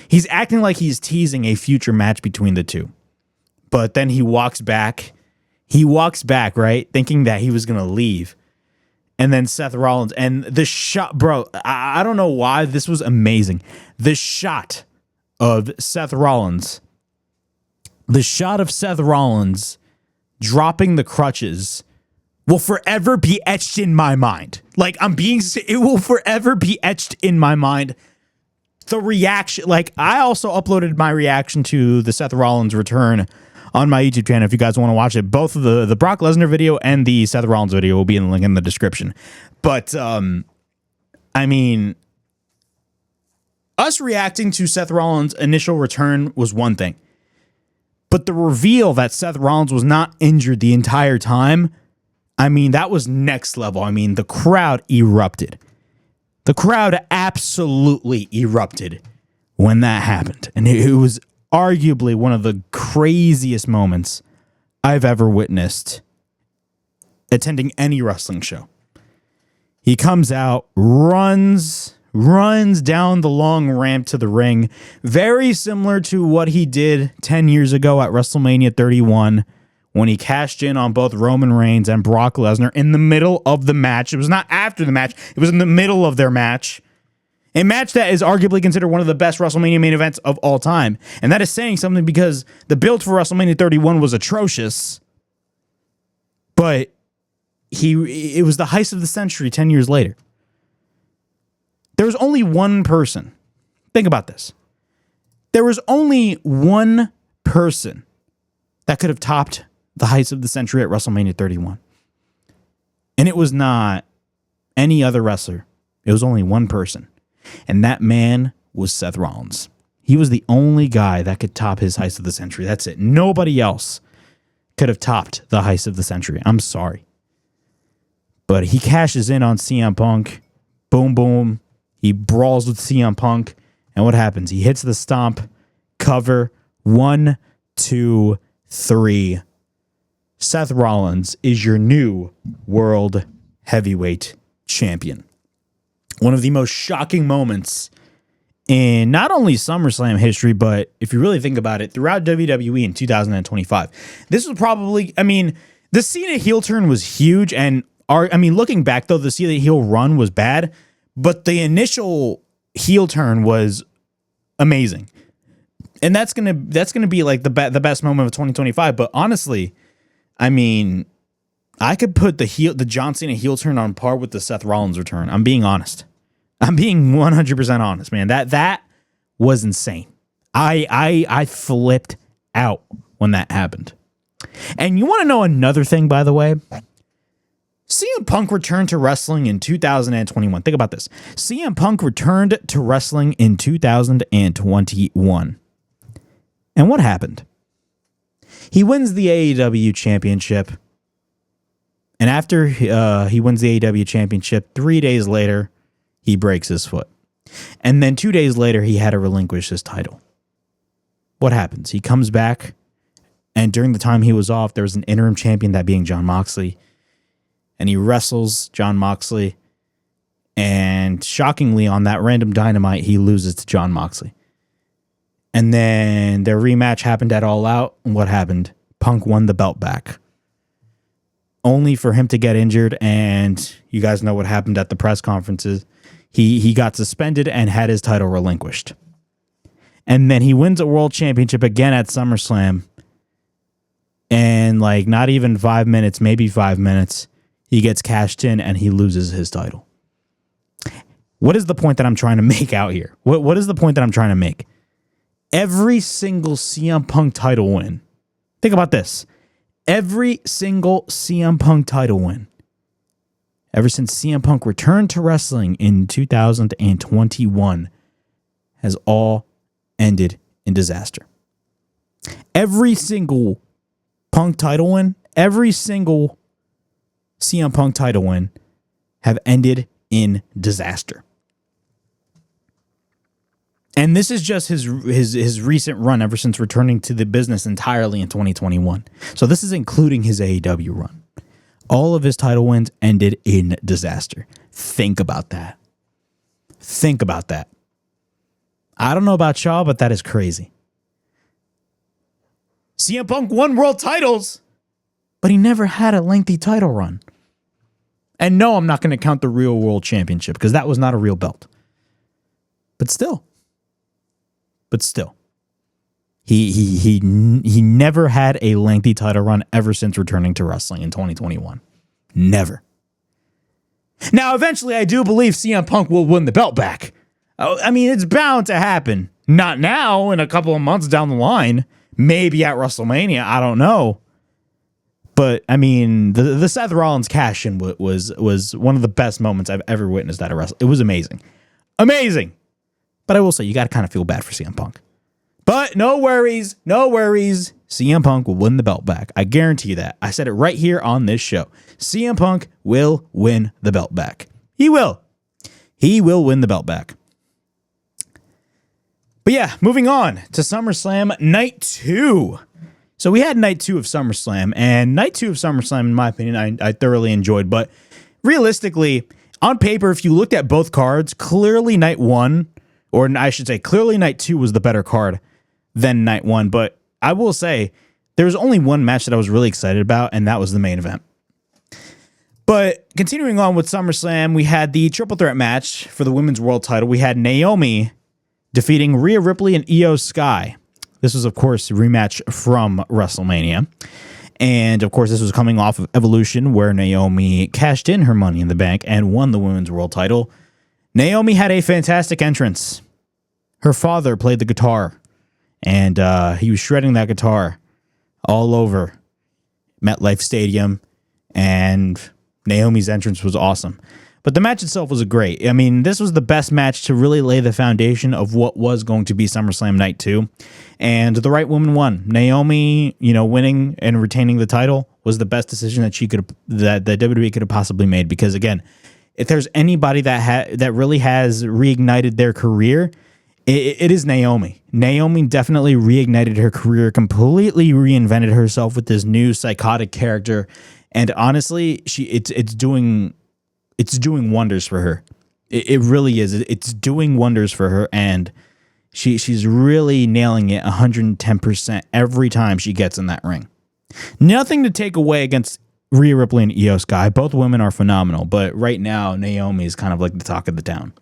he's acting like he's teasing a future match between the two. But then he walks back, right? Thinking that he was going to leave. And then Seth Rollins, and the shot, bro, I don't know why, this was amazing. The shot of Seth Rollins dropping the crutches will forever be etched in my mind. Like, it will forever be etched in my mind. The reaction, like, I also uploaded my reaction to the Seth Rollins return on my YouTube channel if you guys want to watch it. Both of the Brock Lesnar video and the Seth Rollins video will be in the link in the description. But, I mean, us reacting to Seth Rollins' initial return was one thing. But the reveal that Seth Rollins was not injured the entire time, I mean, that was next level. I mean, the crowd erupted. The crowd absolutely erupted when that happened. And it was arguably one of the craziest moments I've ever witnessed attending any wrestling show. He comes out, runs down the long ramp to the ring, very similar to what he did 10 years ago at WrestleMania 31 when he cashed in on both Roman Reigns and Brock Lesnar in the middle of the match. It was not after the match. It was in the middle of their match. A match that is arguably considered one of the best WrestleMania main events of all time. And that is saying something because the build for WrestleMania 31 was atrocious. But it was the heist of the century 10 years later. There was only one person. Think about this. There was only one person that could have topped the heist of the century at WrestleMania 31. And it was not any other wrestler. It was only one person. And that man was Seth Rollins. He was the only guy that could top his heist of the century. That's it. Nobody else could have topped the heist of the century. I'm sorry. But he cashes in on CM Punk. Boom, boom. He brawls with CM Punk. And what happens? He hits the stomp. Cover. 1, 2, 3. Seth Rollins is your new World Heavyweight Champion. One of the most shocking moments in not only SummerSlam history, but if you really think about it, throughout WWE in 2025. This was probably, I mean, the Cena heel turn was huge. And looking back, though, the Cena heel run was bad. But the initial heel turn was amazing. And that's gonna be like the best moment of 2025. But honestly, I mean, I could put the John Cena heel turn on par with the Seth Rollins return. I'm being honest. I'm being 100% honest, man. That was insane. I flipped out when that happened. And you want to know another thing, by the way? CM Punk returned to wrestling in 2021. Think about this. CM Punk returned to wrestling in 2021. And what happened? He wins the AEW championship. And after he wins the AEW championship, 3 days later, he breaks his foot. And then 2 days later, he had to relinquish his title. What happens? He comes back, and during the time he was off, there was an interim champion, that being Jon Moxley. And he wrestles Jon Moxley. And shockingly, on that random Dynamite, he loses to Jon Moxley. And then their rematch happened at All Out. And what happened? Punk won the belt back. Only for him to get injured. And you guys know what happened at the press conferences. He got suspended and had his title relinquished. And then he wins a world championship again at SummerSlam. And like not even 5 minutes, maybe 5 minutes, he gets cashed in and he loses his title. What is the point that I'm trying to make out here? What is the point that I'm trying to make? Every single CM Punk title win. Think about this. Every single CM Punk title win, ever since CM Punk returned to wrestling in 2021, has all ended in disaster. Every single Punk title win, every single CM Punk title win have ended in disaster. And this is just his recent run ever since returning to the business entirely in 2021. So this is including his AEW run. All of his title wins ended in disaster. Think about that. Think about that. I don't know about y'all, but that is crazy. CM Punk won world titles, but he never had a lengthy title run. And no, I'm not going to count the real world championship because that was not a real belt. But still. He never had a lengthy title run ever since returning to wrestling in 2021. Never. Now, eventually, I do believe CM Punk will win the belt back. I mean, it's bound to happen. Not now, in a couple of months down the line. Maybe at WrestleMania. I don't know. But, I mean, the Seth Rollins cash-in was one of the best moments I've ever witnessed at a wrestling. It was amazing. Amazing! But I will say, you got to kind of feel bad for CM Punk. But no worries. CM Punk will win the belt back. I guarantee you that. I said it right here on this show. CM Punk will win the belt back. He will. He will win the belt back. But yeah, moving on to SummerSlam Night 2. So we had Night 2 of SummerSlam, and Night 2 of SummerSlam, in my opinion, I thoroughly enjoyed. But realistically, on paper, if you looked at both cards, clearly Night 1, or I should say clearly Night 2 was the better card than Night 1. But I will say, there was only one match that I was really excited about, and that was the main event. But continuing on with SummerSlam, we had the triple threat match for the women's world title. We had Naomi defeating Rhea Ripley and Io Sky. This was, of course, a rematch from WrestleMania. And, of course, this was coming off of Evolution, where Naomi cashed in her Money in the Bank and won the women's world title. Naomi had a fantastic entrance. Her father played the guitar, and he was shredding that guitar all over MetLife Stadium, and Naomi's entrance was awesome. But the match itself was great. I mean, this was the best match to really lay the foundation of what was going to be SummerSlam Night 2. And the right woman won. Naomi, winning and retaining the title was the best decision that WWE could have possibly made. Because again, if there's anybody that really has reignited their career, it is Naomi. Naomi definitely reignited her career, completely reinvented herself with this new psychotic character. And honestly, it's doing wonders for her. It really is. It's doing wonders for her, and she's really nailing it 110% every time she gets in that ring. Nothing to take away against Rhea Ripley and Io Sky. Both women are phenomenal, but right now Naomi is kind of like the talk of the town.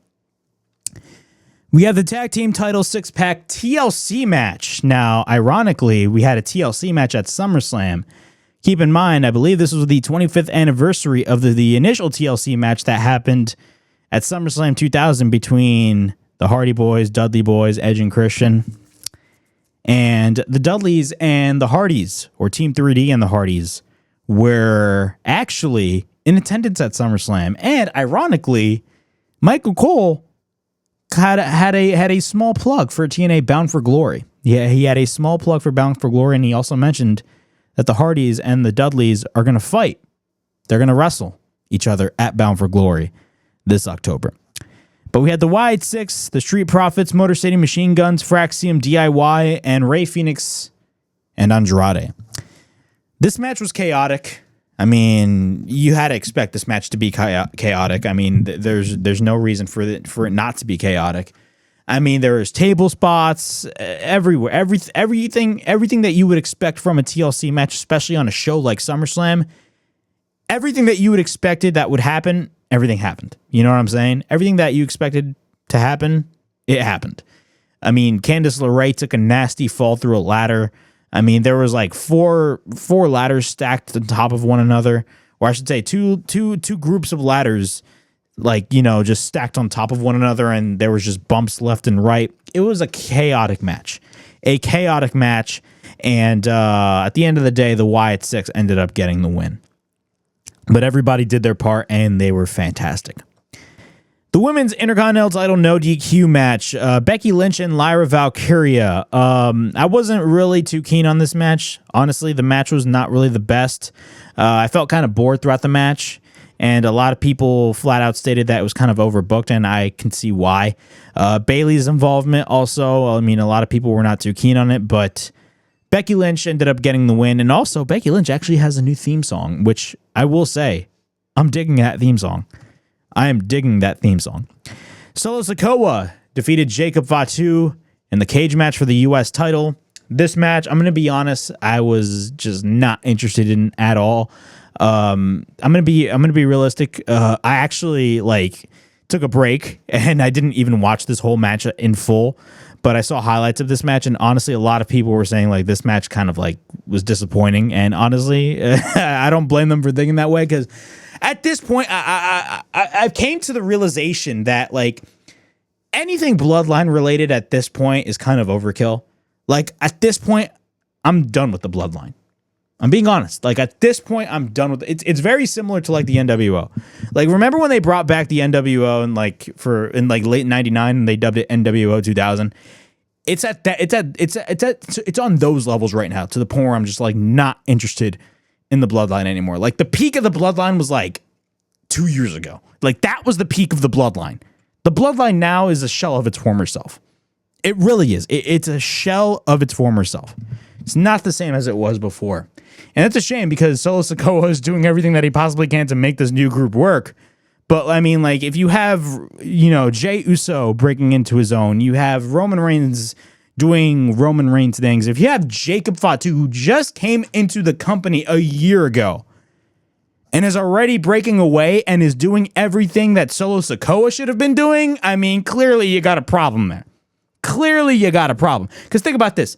We have the tag team title 6-pack TLC match. Now, ironically, we had a TLC match at SummerSlam. Keep in mind, I believe this was the 25th anniversary of the initial TLC match that happened at SummerSlam 2000 between the Hardy Boys, Dudley Boys, Edge and Christian. And the Dudleys and the Hardys, or Team 3D and the Hardys, were actually in attendance at SummerSlam. And ironically, Michael Cole had a small plug for TNA Bound for Glory. Yeah, he had a small plug for Bound for Glory, and he also mentioned that the Hardys and the Dudleys are going to fight. They're going to wrestle each other at Bound for Glory this October. But we had the Wyatt Six, the Street Profits, Motor City Machine Guns, Fraxium DIY, and Rey Fenix and Andrade. This match was chaotic. I mean, you had to expect this match to be chaotic. I mean, there's no reason for it not to be chaotic. I mean, there was table spots everywhere. Everything that you would expect from a TLC match, especially on a show like SummerSlam. Everything that you would expected that would happen, everything happened. You know what I'm saying? Everything that you expected to happen, it happened. I mean, Candice LeRae took a nasty fall through a ladder. I mean, there was like four ladders stacked on top of one another, or I should say two groups of ladders, just stacked on top of one another, and there was just bumps left and right. It was a chaotic match, and at the end of the day, the Wyatt Six ended up getting the win. But everybody did their part, and they were fantastic. The women's Intercontinental title no DQ match, Becky Lynch and Lyra Valkyria. I wasn't really too keen on this match. Honestly, the match was not really the best. I felt kind of bored throughout the match, and a lot of people flat out stated that it was kind of overbooked, and I can see why. Bayley's involvement also, I mean, a lot of people were not too keen on it, but Becky Lynch ended up getting the win, and also Becky Lynch actually has a new theme song, which I will say, I'm digging that theme song. I am digging that theme song. Solo Sikoa defeated Jacob Fatu in the cage match for the U.S. title. This match, I'm going to be honest, I was just not interested in at all. I'm going to be realistic. I actually took a break and I didn't even watch this whole match in full, but I saw highlights of this match, and honestly, a lot of people were saying this match kind of was disappointing, and honestly, I don't blame them for thinking that way, because at this point, I've came to the realization that anything Bloodline related at this point is kind of overkill. At this point, I'm done with the Bloodline. I'm being honest. At this point, I'm done with it. It's very similar to the NWO. Remember when they brought back the NWO in late '99 and they dubbed it NWO 2000? It's at that. It's on those levels right now, to the point where I'm just not interested in the Bloodline anymore. The peak of the Bloodline was 2 years ago. That was the peak of the Bloodline. The Bloodline now is a shell of its former self. It really is. It's a shell of its former self. It's not the same as it was before. And that's a shame, because Solo Sikoa is doing everything that he possibly can to make this new group work. But I mean, if you have, Jey Uso breaking into his own, you have Roman Reigns doing Roman Reigns things. If you have Jacob Fatu, who just came into the company a year ago and is already breaking away and is doing everything that Solo Sikoa should have been doing, I mean, clearly you got a problem there. Clearly you got a problem. Because think about this.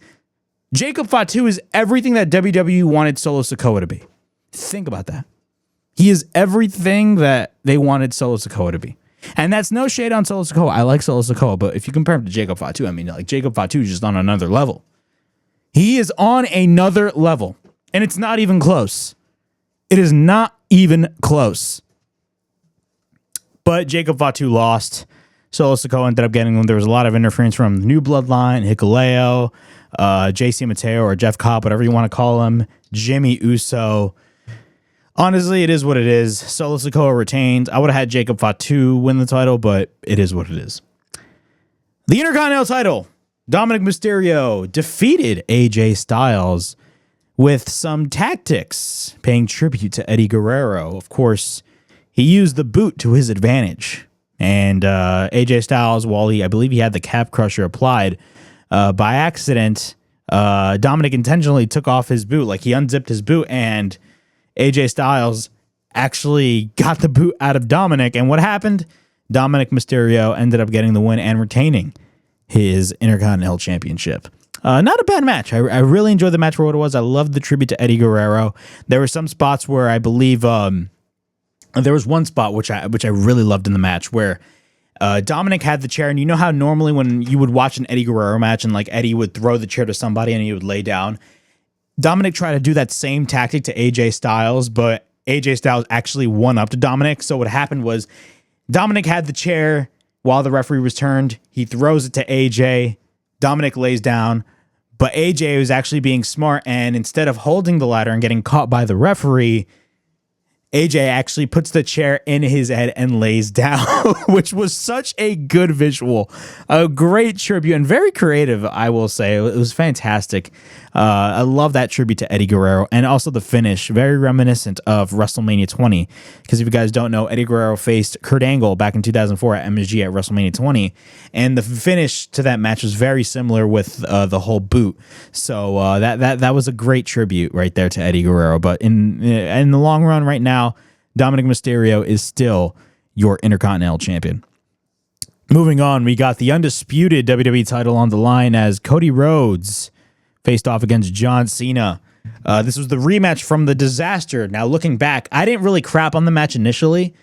Jacob Fatu is everything that WWE wanted Solo Sikoa to be. Think about that. He is everything that they wanted Solo Sikoa to be. And that's no shade on Solo Sikoa. I like Solo Sikoa, but if you compare him to Jacob Fatu, I mean, Jacob Fatu is just on another level. He is on another level, and it's not even close. It is not even close. But Jacob Fatu lost. Solo Sikoa ended up getting them. There was a lot of interference from New Bloodline, Hikuleo, JC Mateo, or Jeff Cobb, whatever you want to call him, Jimmy Uso. Honestly, it is what it is. Solo Sikoa retained. I would have had Jacob Fatu win the title, but it is what it is. The Intercontinental title, Dominic Mysterio defeated AJ Styles with some tactics, paying tribute to Eddie Guerrero. Of course, he used the boot to his advantage. And AJ Styles, while I believe he had the calf crusher applied, by accident, Dominic intentionally took off his boot. He unzipped his boot, and AJ Styles actually got the boot out of Dominic. And what happened? Dominic Mysterio ended up getting the win and retaining his Intercontinental Championship. Not a bad match. I really enjoyed the match for what it was. I loved the tribute to Eddie Guerrero. There were some spots where I believe there was one spot which I really loved in the match, where Dominic had the chair, and you know how normally when you would watch an Eddie Guerrero match and Eddie would throw the chair to somebody and he would lay down, Dominic tried to do that same tactic to AJ Styles, but AJ Styles actually won up to Dominic. So what happened was Dominic had the chair while the referee was turned. He throws it to AJ. Dominic lays down, but AJ was actually being smart, and instead of holding the ladder and getting caught by the referee, AJ actually puts the chair in his head and lays down, which was such a good visual, a great tribute, and very creative, I will say. It was fantastic. I love that tribute to Eddie Guerrero, and also the finish, very reminiscent of WrestleMania 20, because if you guys don't know, Eddie Guerrero faced Kurt Angle back in 2004 at MSG at WrestleMania 20, and the finish to that match was very similar with the whole boot. So that was a great tribute right there to Eddie Guerrero. But in the long run, right now, Dominic Mysterio is still your Intercontinental Champion. Moving on, we got the undisputed WWE title on the line as Cody Rhodes faced off against John Cena. This was the rematch from the disaster. Now, looking back, I didn't really crap on the match initially,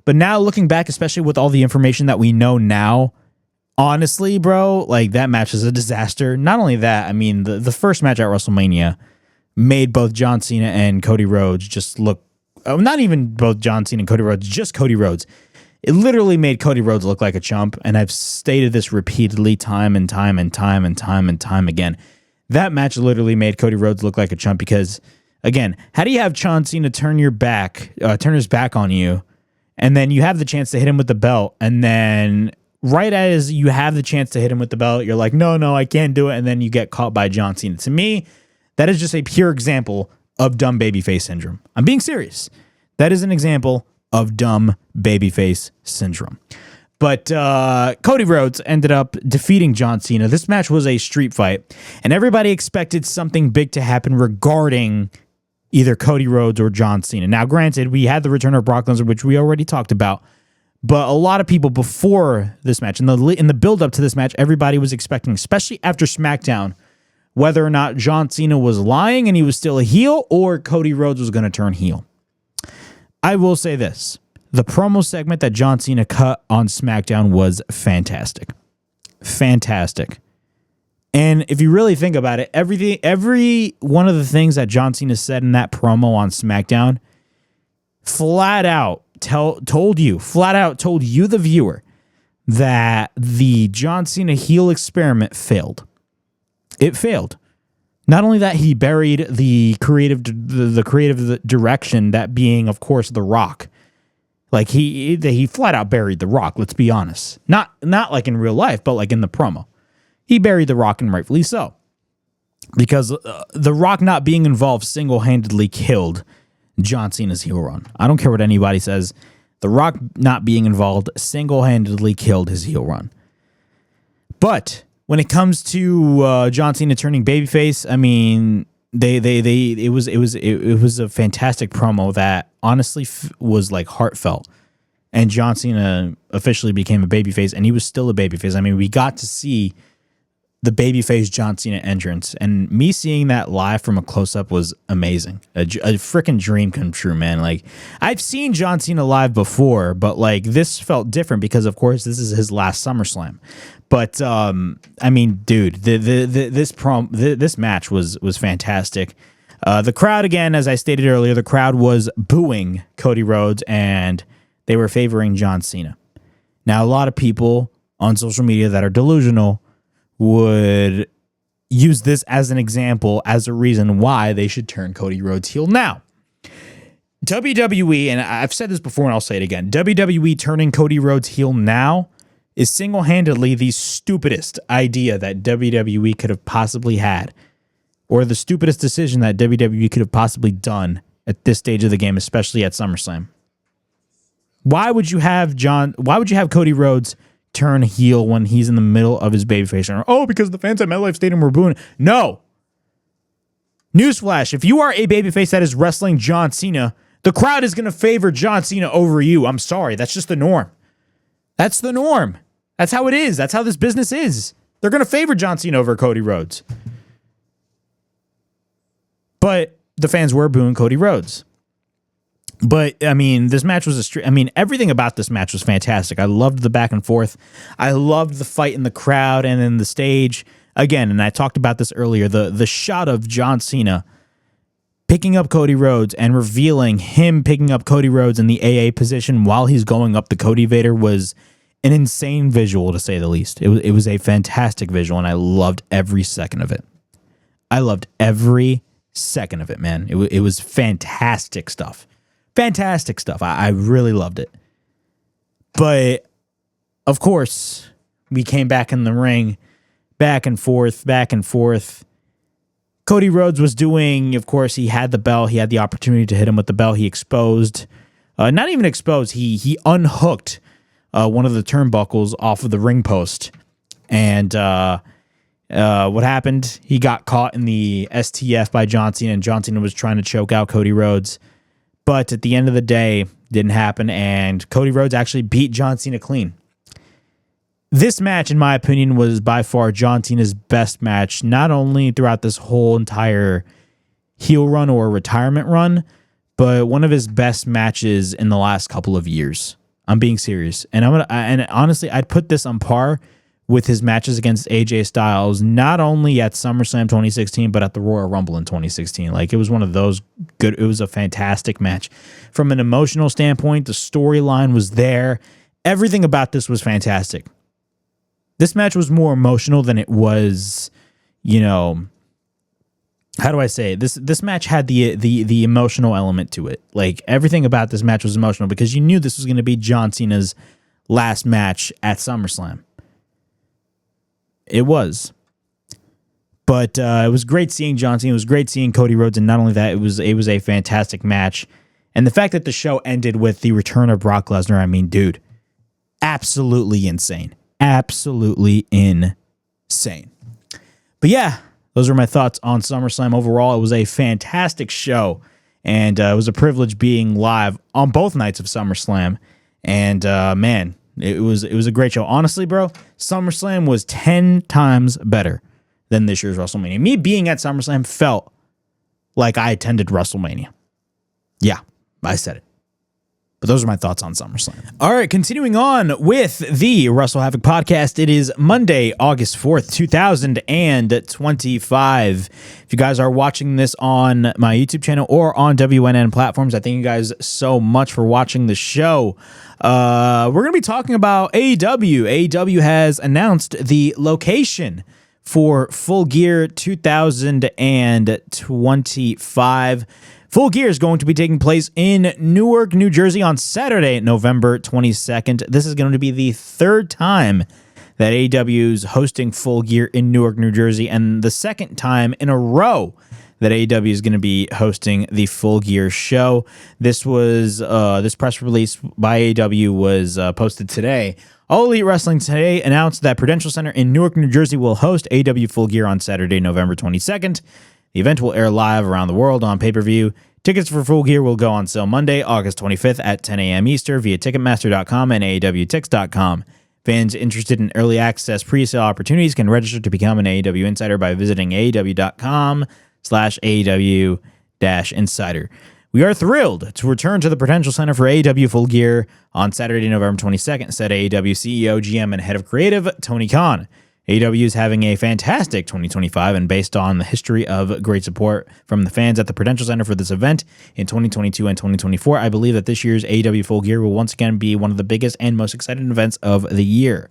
but now looking back, especially with all the information that we know now, honestly, bro, that match is a disaster. Not only that, I mean, the first match at WrestleMania made both John Cena and Cody Rhodes just look, not even both John Cena and Cody Rhodes, just Cody Rhodes. It literally made Cody Rhodes look like a chump, and I've stated this repeatedly time and time again. That match literally made Cody Rhodes look like a chump because, again, how do you have John Cena turn his back on you, and then you have the chance to hit him with the belt, and then right as you have the chance to hit him with the belt, you're like, no, I can't do it, and then you get caught by John Cena. To me, That is just a pure example of dumb babyface syndrome. I'm being serious. That is an example of dumb babyface syndrome. But Cody Rhodes ended up defeating John Cena. This match was a street fight, and everybody expected something big to happen regarding either Cody Rhodes or John Cena. Now, granted, we had the return of Brock Lesnar, which we already talked about, but a lot of people before this match, in the build-up to this match, everybody was expecting, especially after SmackDown, whether or not John Cena was lying and he was still a heel, or Cody Rhodes was going to turn heel. I will say this. The promo segment that John Cena cut on SmackDown was fantastic. Fantastic. And if you really think about it, every one of the things that John Cena said in that promo on SmackDown flat out told you, the viewer, that the John Cena heel experiment failed. It failed. Not only that, he buried the creative direction, that being, of course, The Rock. Like he flat out buried The Rock. Let's be honest. Not like in real life, but like in the promo, he buried The Rock, and rightfully so, because The Rock not being involved single-handedly killed John Cena's heel run. I don't care what anybody says. The Rock not being involved single-handedly killed his heel run. But when it comes to John Cena turning babyface, I mean, it was a fantastic promo that honestly was like heartfelt. And John Cena officially became a babyface, and he was still a babyface. I mean, we got to see the babyface John Cena entrance, and me seeing that live from a close-up was amazing. A freaking dream come true, man. Like, I've seen John Cena live before, but like this felt different because, of course, this is his last SummerSlam. But I mean, dude, this match was fantastic. The crowd, again, as I stated earlier, the crowd was booing Cody Rhodes, and they were favoring John Cena. Now, a lot of people on social media that are delusional would use this as an example, as a reason why they should turn Cody Rhodes heel. Now, WWE, and I've said this before and I'll say it again, WWE turning Cody Rhodes heel now is single-handedly the stupidest idea that WWE could have possibly had, or the stupidest decision that WWE could have possibly done at this stage of the game, especially at SummerSlam. Why would you have Cody Rhodes turn heel when he's in the middle of his babyface run? Oh, because the fans at MetLife Stadium were booing. No. Newsflash, if you are a babyface that is wrestling John Cena, the crowd is going to favor John Cena over you. I'm sorry. That's just the norm. That's the norm. That's how it is. That's how this business is. They're going to favor John Cena over Cody Rhodes. But the fans were booing Cody Rhodes. But, I mean, this match was everything about this match was fantastic. I loved the back and forth. I loved the fight in the crowd and in the stage. Again, and I talked about this earlier, the shot of John Cena picking up Cody Rhodes and revealing him picking up Cody Rhodes in the AA position while he's going up the Cody Vader was an insane visual, to say the least. It was a fantastic visual, and I loved every second of it. I loved every second of it, man. It was fantastic stuff. Fantastic stuff. I really loved it. But, of course, we came back in the ring, back and forth. Cody Rhodes was doing, of course, he had the bell. He had the opportunity to hit him with the bell. He exposed, not even exposed, he unhooked one of the turnbuckles off of the ring post. And what happened? He got caught in the STF by John Cena, and John Cena was trying to choke out Cody Rhodes. But at the end of the day, didn't happen, and Cody Rhodes actually beat John Cena clean. This match, in my opinion, was by far John Cena's best match, not only throughout this whole entire heel run or retirement run, but one of his best matches in the last couple of years. I'm being serious. And honestly, I'd put this on par with his matches against AJ Styles, not only at SummerSlam 2016, but at the Royal Rumble in 2016. Like, it was one of those good, it was a fantastic match. From an emotional standpoint, the storyline was there. Everything about this was fantastic. This match was more emotional than it was, how do I say it? This match had the emotional element to it. Like, everything about this match was emotional because you knew this was going to be John Cena's last match at SummerSlam. It was. But it was great seeing John Cena. It was great seeing Cody Rhodes, and not only that, it was a fantastic match. And the fact that the show ended with the return of Brock Lesnar, I mean, dude, absolutely insane. Absolutely insane. But yeah, those are my thoughts on SummerSlam overall. It was a fantastic show, and it was a privilege being live on both nights of SummerSlam. And man, it was a great show. Honestly, bro, SummerSlam was 10 times better than this year's WrestleMania. Me being at SummerSlam felt like I attended WrestleMania. Yeah, I said it. But those are my thoughts on SummerSlam. All right, continuing on with the WrestleHavoc podcast. It is Monday, August 4th, 2025. If you guys are watching this on my YouTube channel or on WNN platforms, I thank you guys so much for watching the show. We're going to be talking about AEW. AEW has announced the location for Full Gear 2025. Full Gear is going to be taking place in Newark, New Jersey on Saturday, November 22nd. This is going to be the third time that AEW is hosting Full Gear in Newark, New Jersey, and the second time in a row that AEW is going to be hosting the Full Gear show. This press release by AEW was posted today. All Elite Wrestling today announced that Prudential Center in Newark, New Jersey will host AEW Full Gear on Saturday, November 22nd. The event will air live around the world on pay-per-view. Tickets for Full Gear will go on sale Monday, August 25th at 10 a.m. Eastern via Ticketmaster.com and AEWTix.com. Fans interested in early access pre-sale opportunities can register to become an AEW Insider by visiting AEW.com/AEW-Insider. We are thrilled to return to the Prudential Center for AEW Full Gear on Saturday, November 22nd, said AEW CEO, GM, and Head of Creative, Tony Khan. AEW is having a fantastic 2025, and based on the history of great support from the fans at the Prudential Center for this event in 2022 and 2024, I believe that this year's AEW Full Gear will once again be one of the biggest and most exciting events of the year.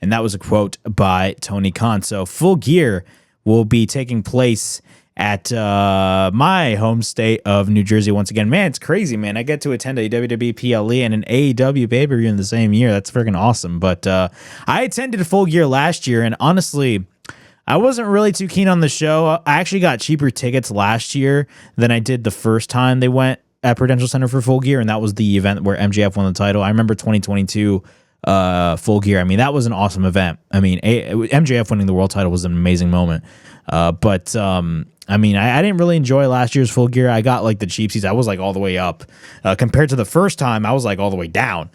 And that was a quote by Tony Khan. So Full Gear will be taking place at my home state of New Jersey once again. Man, it's crazy, man. I get to attend a WWE PLE and an AEW pay-per-view in the same year. That's freaking awesome. But I attended Full Gear last year, and honestly, I wasn't really too keen on the show. I actually got cheaper tickets last year than I did the first time they went at Prudential Center for Full Gear, and that was the event where MJF won the title. I remember 2022 Full Gear. I mean, that was an awesome event. I mean, MJF winning the world title was an amazing moment. But I mean, I didn't really enjoy last year's Full Gear. I got like the cheap seats. I was like all the way up. Compared to the first time, I was like all the way down.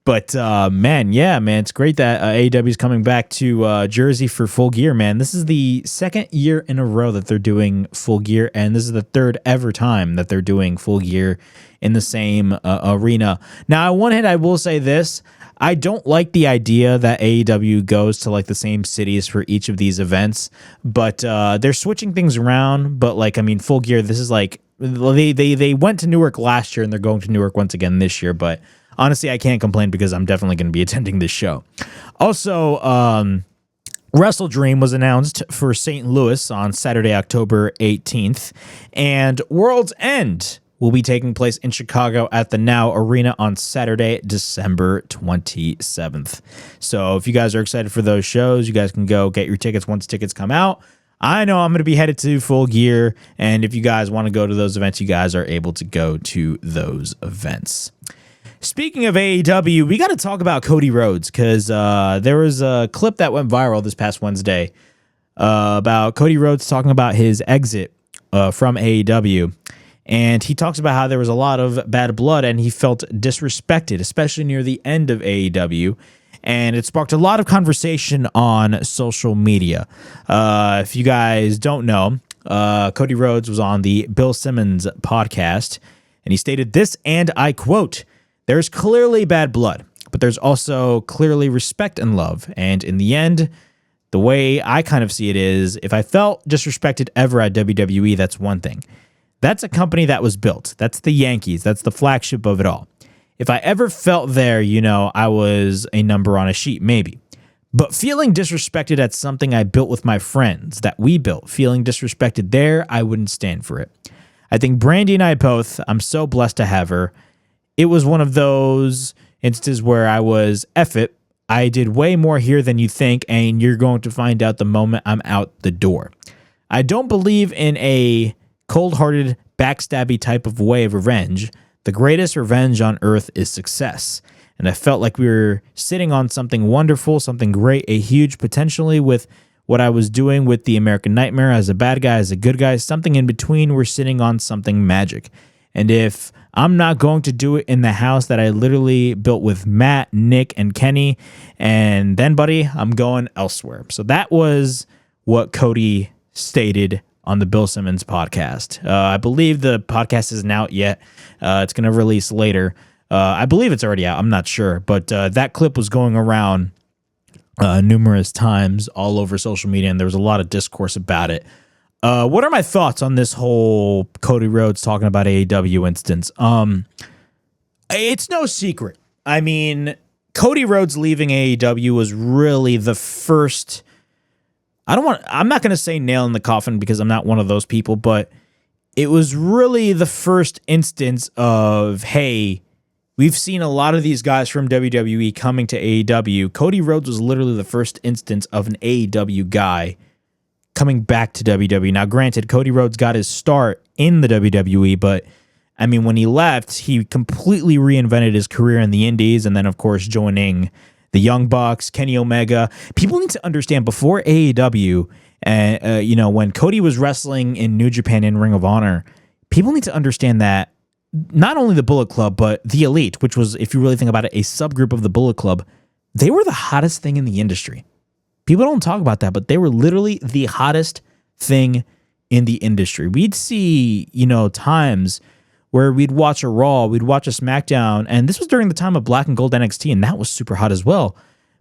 But man, it's great that AEW is coming back to Jersey for Full Gear, man. This is the second year in a row that they're doing Full Gear, and this is the third ever time that they're doing Full Gear in the same arena. Now, on one hand, I will say this. I don't like the idea that AEW goes to like the same cities for each of these events, but they're switching things around. But like, I mean, Full Gear, this is like they went to Newark last year and they're going to Newark once again this year. But honestly, I can't complain because I'm definitely going to be attending this show. Also, Wrestle Dream was announced for St. Louis on Saturday, October 18th, and World's End will be taking place in Chicago at the Now Arena on Saturday, December 27th. So if you guys are excited for those shows, you guys can go get your tickets once tickets come out. I know I'm going to be headed to Full Gear, and if you guys want to go to those events, you guys are able to go to those events. Speaking of AEW, we got to talk about Cody Rhodes because there was a clip that went viral this past Wednesday about Cody Rhodes talking about his exit from AEW. And he talks about how there was a lot of bad blood and he felt disrespected, especially near the end of AEW. And it sparked a lot of conversation on social media. If you guys don't know, Cody Rhodes was on the Bill Simmons podcast, and he stated this, and I quote, "There's clearly bad blood, but there's also clearly respect and love. And in the end, the way I kind of see it is, if I felt disrespected ever at WWE, that's one thing. That's a company that was built. That's the Yankees. That's the flagship of it all. If I ever felt there, I was a number on a sheet, maybe. But feeling disrespected at something I built with my friends, that we built, feeling disrespected there, I wouldn't stand for it. I think Brandy and I both, I'm so blessed to have her. It was one of those instances where I was, F it, I did way more here than you think, and you're going to find out the moment I'm out the door. I don't believe in a cold-hearted, backstabby type of way of revenge. The greatest revenge on earth is success. And I felt like we were sitting on something wonderful, something great, a huge potentially with what I was doing with the American Nightmare as a bad guy, as a good guy, something in between. We're sitting on something magic. And if I'm not going to do it in the house that I literally built with Matt, Nick, and Kenny, and then, buddy, I'm going elsewhere. So that was what Cody stated on the Bill Simmons podcast. I believe the podcast isn't out yet. It's going to release later. I believe it's already out. I'm not sure. But that clip was going around numerous times all over social media, and there was a lot of discourse about it. What are my thoughts on this whole Cody Rhodes talking about AEW instance? It's no secret. I mean, Cody Rhodes leaving AEW was really the first. I'm not going to say nail in the coffin because I'm not one of those people, but it was really the first instance of, hey, we've seen a lot of these guys from WWE coming to AEW. Cody Rhodes was literally the first instance of an AEW guy coming back to WWE. Now, granted, Cody Rhodes got his start in the WWE, but I mean, when he left, he completely reinvented his career in the Indies, and then, of course, joining the Young Bucks, Kenny Omega. People need to understand before AEW, when Cody was wrestling in New Japan in Ring of Honor, people need to understand that not only the Bullet Club, but the Elite, which was, if you really think about it, a subgroup of the Bullet Club, they were the hottest thing in the industry. People don't talk about that, but they were literally the hottest thing in the industry. We'd see, times where we'd watch a Raw, we'd watch a SmackDown, and this was during the time of Black and Gold NXT, and that was super hot as well.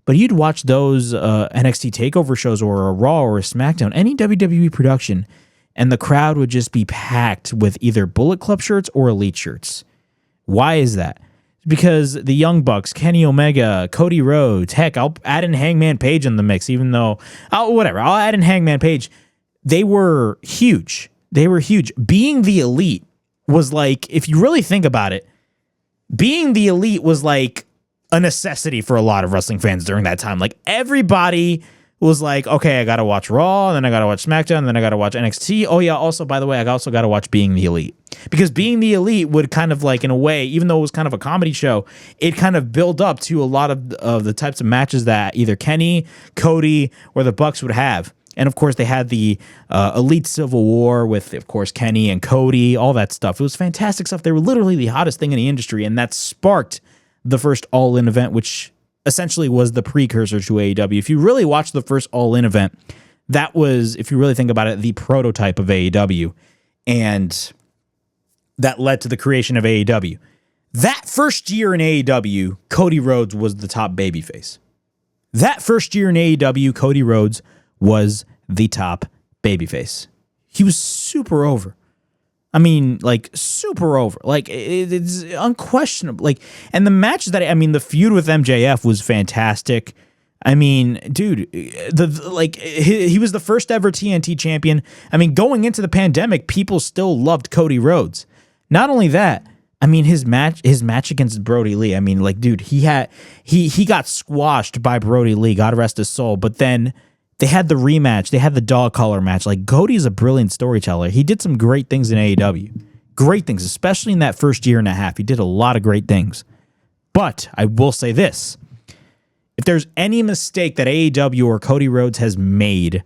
But you'd watch those NXT TakeOver shows or a Raw or a SmackDown, any WWE production, and the crowd would just be packed with either Bullet Club shirts or Elite shirts. Why is that? Because the Young Bucks, Kenny Omega, Cody Rhodes, heck, I'll add in Hangman Page in the mix, even though, I'll add in Hangman Page. They were huge. Being the Elite was like, if you really think about it, being the Elite was like a necessity for a lot of wrestling fans during that time. Like, everybody was like, okay, I got to watch Raw, and then I got to watch SmackDown, and then I got to watch NXT. Oh, yeah, also, by the way, I also got to watch Being the Elite. Because Being the Elite would kind of like, in a way, even though it was kind of a comedy show, it kind of built up to a lot of the types of matches that either Kenny, Cody, or the Bucks would have. And, of course, they had the Elite Civil War with, of course, Kenny and Cody, all that stuff. It was fantastic stuff. They were literally the hottest thing in the industry, and that sparked the first All-In event, which essentially was the precursor to AEW. If you really watch the first All-In event, that was, if you really think about it, the prototype of AEW. And that led to the creation of AEW. That first year in AEW, Cody Rhodes was the top babyface. That first year in AEW, Cody Rhodes was the top babyface. He was super over. I mean, like, super over. Like, it's unquestionable. Like, and the matches the feud with MJF was fantastic. I mean, dude, he was the first ever TNT champion. I mean, going into the pandemic, people still loved Cody Rhodes. Not only that, I mean, his match against Brody Lee. I mean, like, dude, he got squashed by Brody Lee. God rest his soul. But then they had the rematch. They had the dog collar match. Like, Cody's a brilliant storyteller. He did some great things in AEW. Great things, especially in that first year and a half. He did a lot of great things. But I will say this. If there's any mistake that AEW or Cody Rhodes has made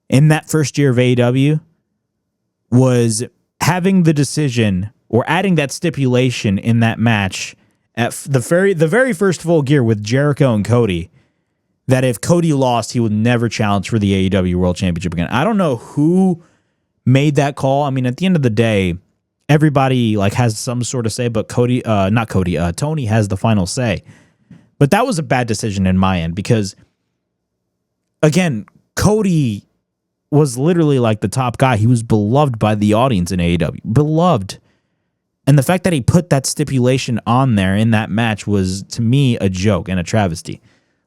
in that first year of AEW, was having the decision or adding that stipulation in that match at the very first Full Gear with Jericho and Cody, that if Cody lost, he would never challenge for the AEW World Championship again. I don't know who made that call. I mean, at the end of the day, everybody like has some sort of say, but Tony has the final say. But that was a bad decision in my end because, again, Cody was literally like the top guy. He was beloved by the audience in AEW. Beloved. And the fact that he put that stipulation on there in that match was, to me, a joke and a travesty.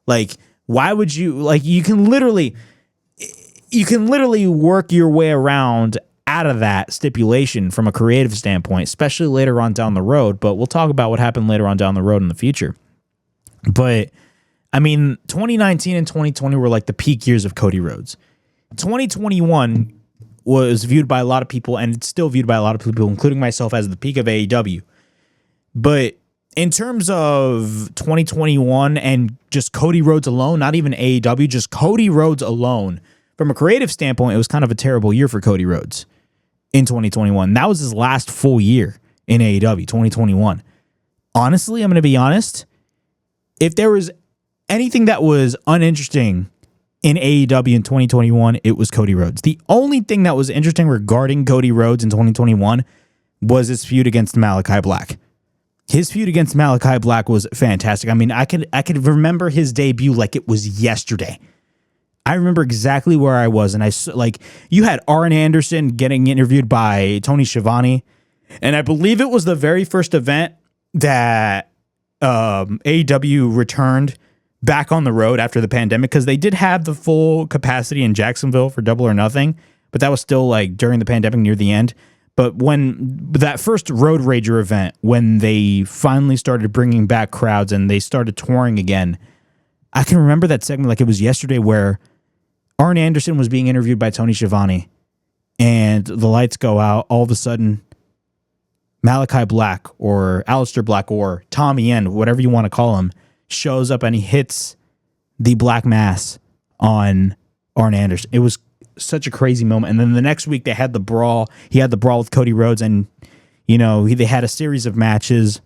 Like, why would you, like, you can literally work your way around out of that stipulation from a creative standpoint, especially later on down the road. But we'll talk about what happened later on down the road in the future. But, I mean, 2019 and 2020 were like the peak years of Cody Rhodes. 2021, was viewed by a lot of people, and it's still viewed by a lot of people, including myself, as the peak of AEW. But in terms of 2021 and just Cody Rhodes alone, not even AEW, just Cody Rhodes alone, from a creative standpoint, it was kind of a terrible year for Cody Rhodes in 2021. That was his last full year in AEW, 2021. Honestly, I'm going to be honest. If there was anything that was uninteresting in AEW in 2021, it was Cody Rhodes. The only thing that was interesting regarding Cody Rhodes in 2021 was his feud against Malachi Black. His feud against Malachi Black was fantastic. I mean, I could remember his debut like it was yesterday. I remember exactly where I was, and you had Arn Anderson getting interviewed by Tony Schiavone, and I believe it was the very first event that AEW returned back on the road after the pandemic, because they did have the full capacity in Jacksonville for Double or Nothing, but that was still like during the pandemic near the end. But when that first Road Rager event, when they finally started bringing back crowds and they started touring again, I can remember that segment like it was yesterday, where Arn Anderson was being interviewed by Tony Schiavone, and the lights go out. All of a sudden, Malachi Black or Aleister Black or Tommy End, whatever you want to call him, shows up and he hits the Black Mass on Arn Anderson. It was such a crazy moment. And then the next week they had the brawl. He had the brawl with Cody Rhodes, and they had a series of matches.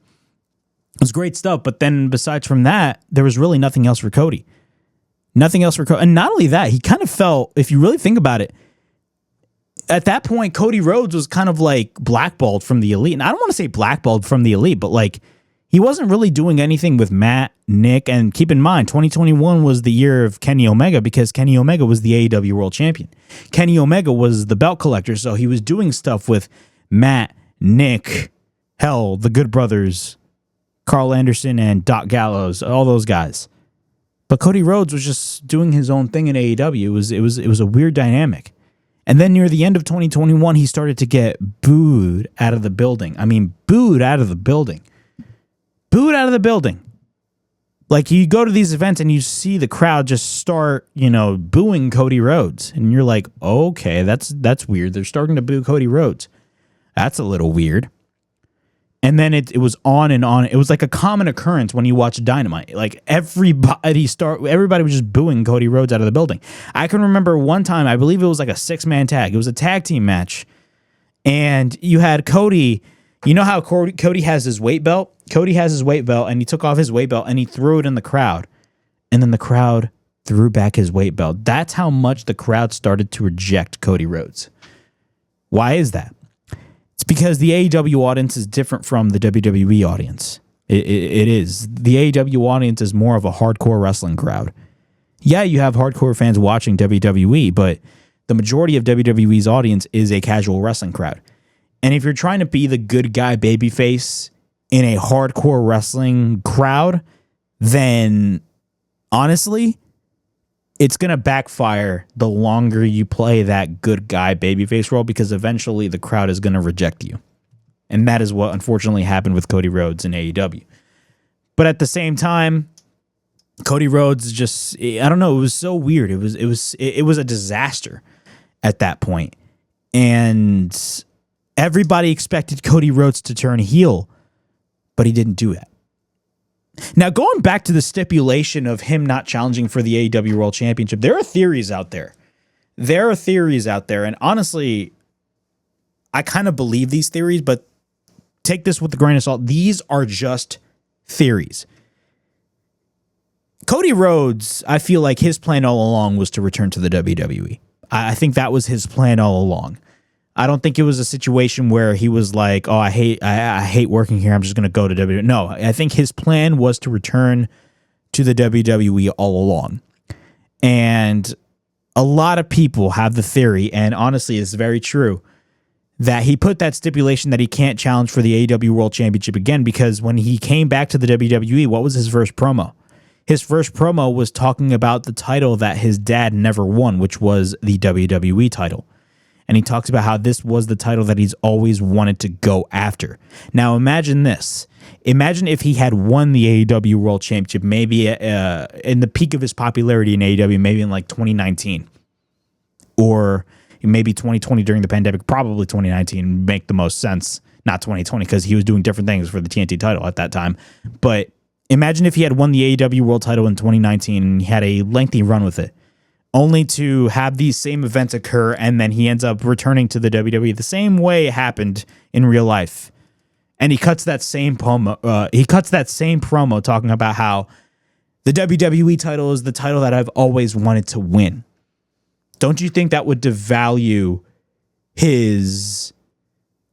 It was great stuff. But then besides from that, there was really nothing else for Cody. Nothing else for Cody. And not only that, he kind of felt, if you really think about it, at that point, Cody Rhodes was kind of like blackballed from the Elite. And I don't want to say blackballed from the Elite, but like he wasn't really doing anything with Matt, Nick. And keep in mind, 2021 was the year of Kenny Omega, because Kenny Omega was the AEW World Champion. Kenny Omega was the belt collector. So he was doing stuff with Matt, Nick, hell, the Good Brothers, Carl Anderson, and Doc Gallows, all those guys. But Cody Rhodes was just doing his own thing in AEW. It was a weird dynamic. And then near the end of 2021, he started to get booed out of the building. I mean, booed out of the building. Booed out of the building. Like, you go to these events and you see the crowd just start, booing Cody Rhodes. And you're like, okay, that's weird. They're starting to boo Cody Rhodes. That's a little weird. And then it was on and on. It was like a common occurrence when you watch Dynamite. Like everybody was just booing Cody Rhodes out of the building. I can remember one time, I believe it was like a 6-man tag. It was a tag team match. And you had Cody, you know how Cody has his weight belt? Cody has his weight belt, and he took off his weight belt and he threw it in the crowd. And then the crowd threw back his weight belt. That's how much the crowd started to reject Cody Rhodes. Why is that? It's because the AEW audience is different from the WWE audience. It is. The AEW audience is more of a hardcore wrestling crowd. Yeah, you have hardcore fans watching WWE, but the majority of WWE's audience is a casual wrestling crowd. And if you're trying to be the good guy babyface in a hardcore wrestling crowd, then honestly, it's going to backfire the longer you play that good guy babyface role, because eventually the crowd is going to reject you. And that is what unfortunately happened with Cody Rhodes in AEW. But at the same time, Cody Rhodes just, I don't know, it was so weird. It was a disaster at that point. And everybody expected Cody Rhodes to turn heel, but he didn't do that. Now, going back to the stipulation of him not challenging for the AEW World Championship, there are theories out there. And honestly, I kind of believe these theories, but take this with a grain of salt. These are just theories. Cody Rhodes, I feel like his plan all along was to return to the WWE. I think that was his plan all along. I don't think it was a situation where he was like, oh, I hate working here, I'm just going to go to WWE. No, I think his plan was to return to the WWE all along. And a lot of people have the theory, and honestly, it's very true, that he put that stipulation that he can't challenge for the AEW World Championship again, because when he came back to the WWE, what was his first promo? His first promo was talking about the title that his dad never won, which was the WWE title. And he talks about how this was the title that he's always wanted to go after. Now, imagine this. Imagine if he had won the AEW World Championship, maybe in the peak of his popularity in AEW, maybe in like 2019. Or maybe 2020 during the pandemic, probably 2019 make the most sense. Not 2020 because he was doing different things for the TNT title at that time. But imagine if he had won the AEW World title in 2019 and he had a lengthy run with it, only to have these same events occur, and then he ends up returning to the WWE the same way it happened in real life. And he cuts that same promo. Talking about how the WWE title is the title that I've always wanted to win. Don't you think that would devalue his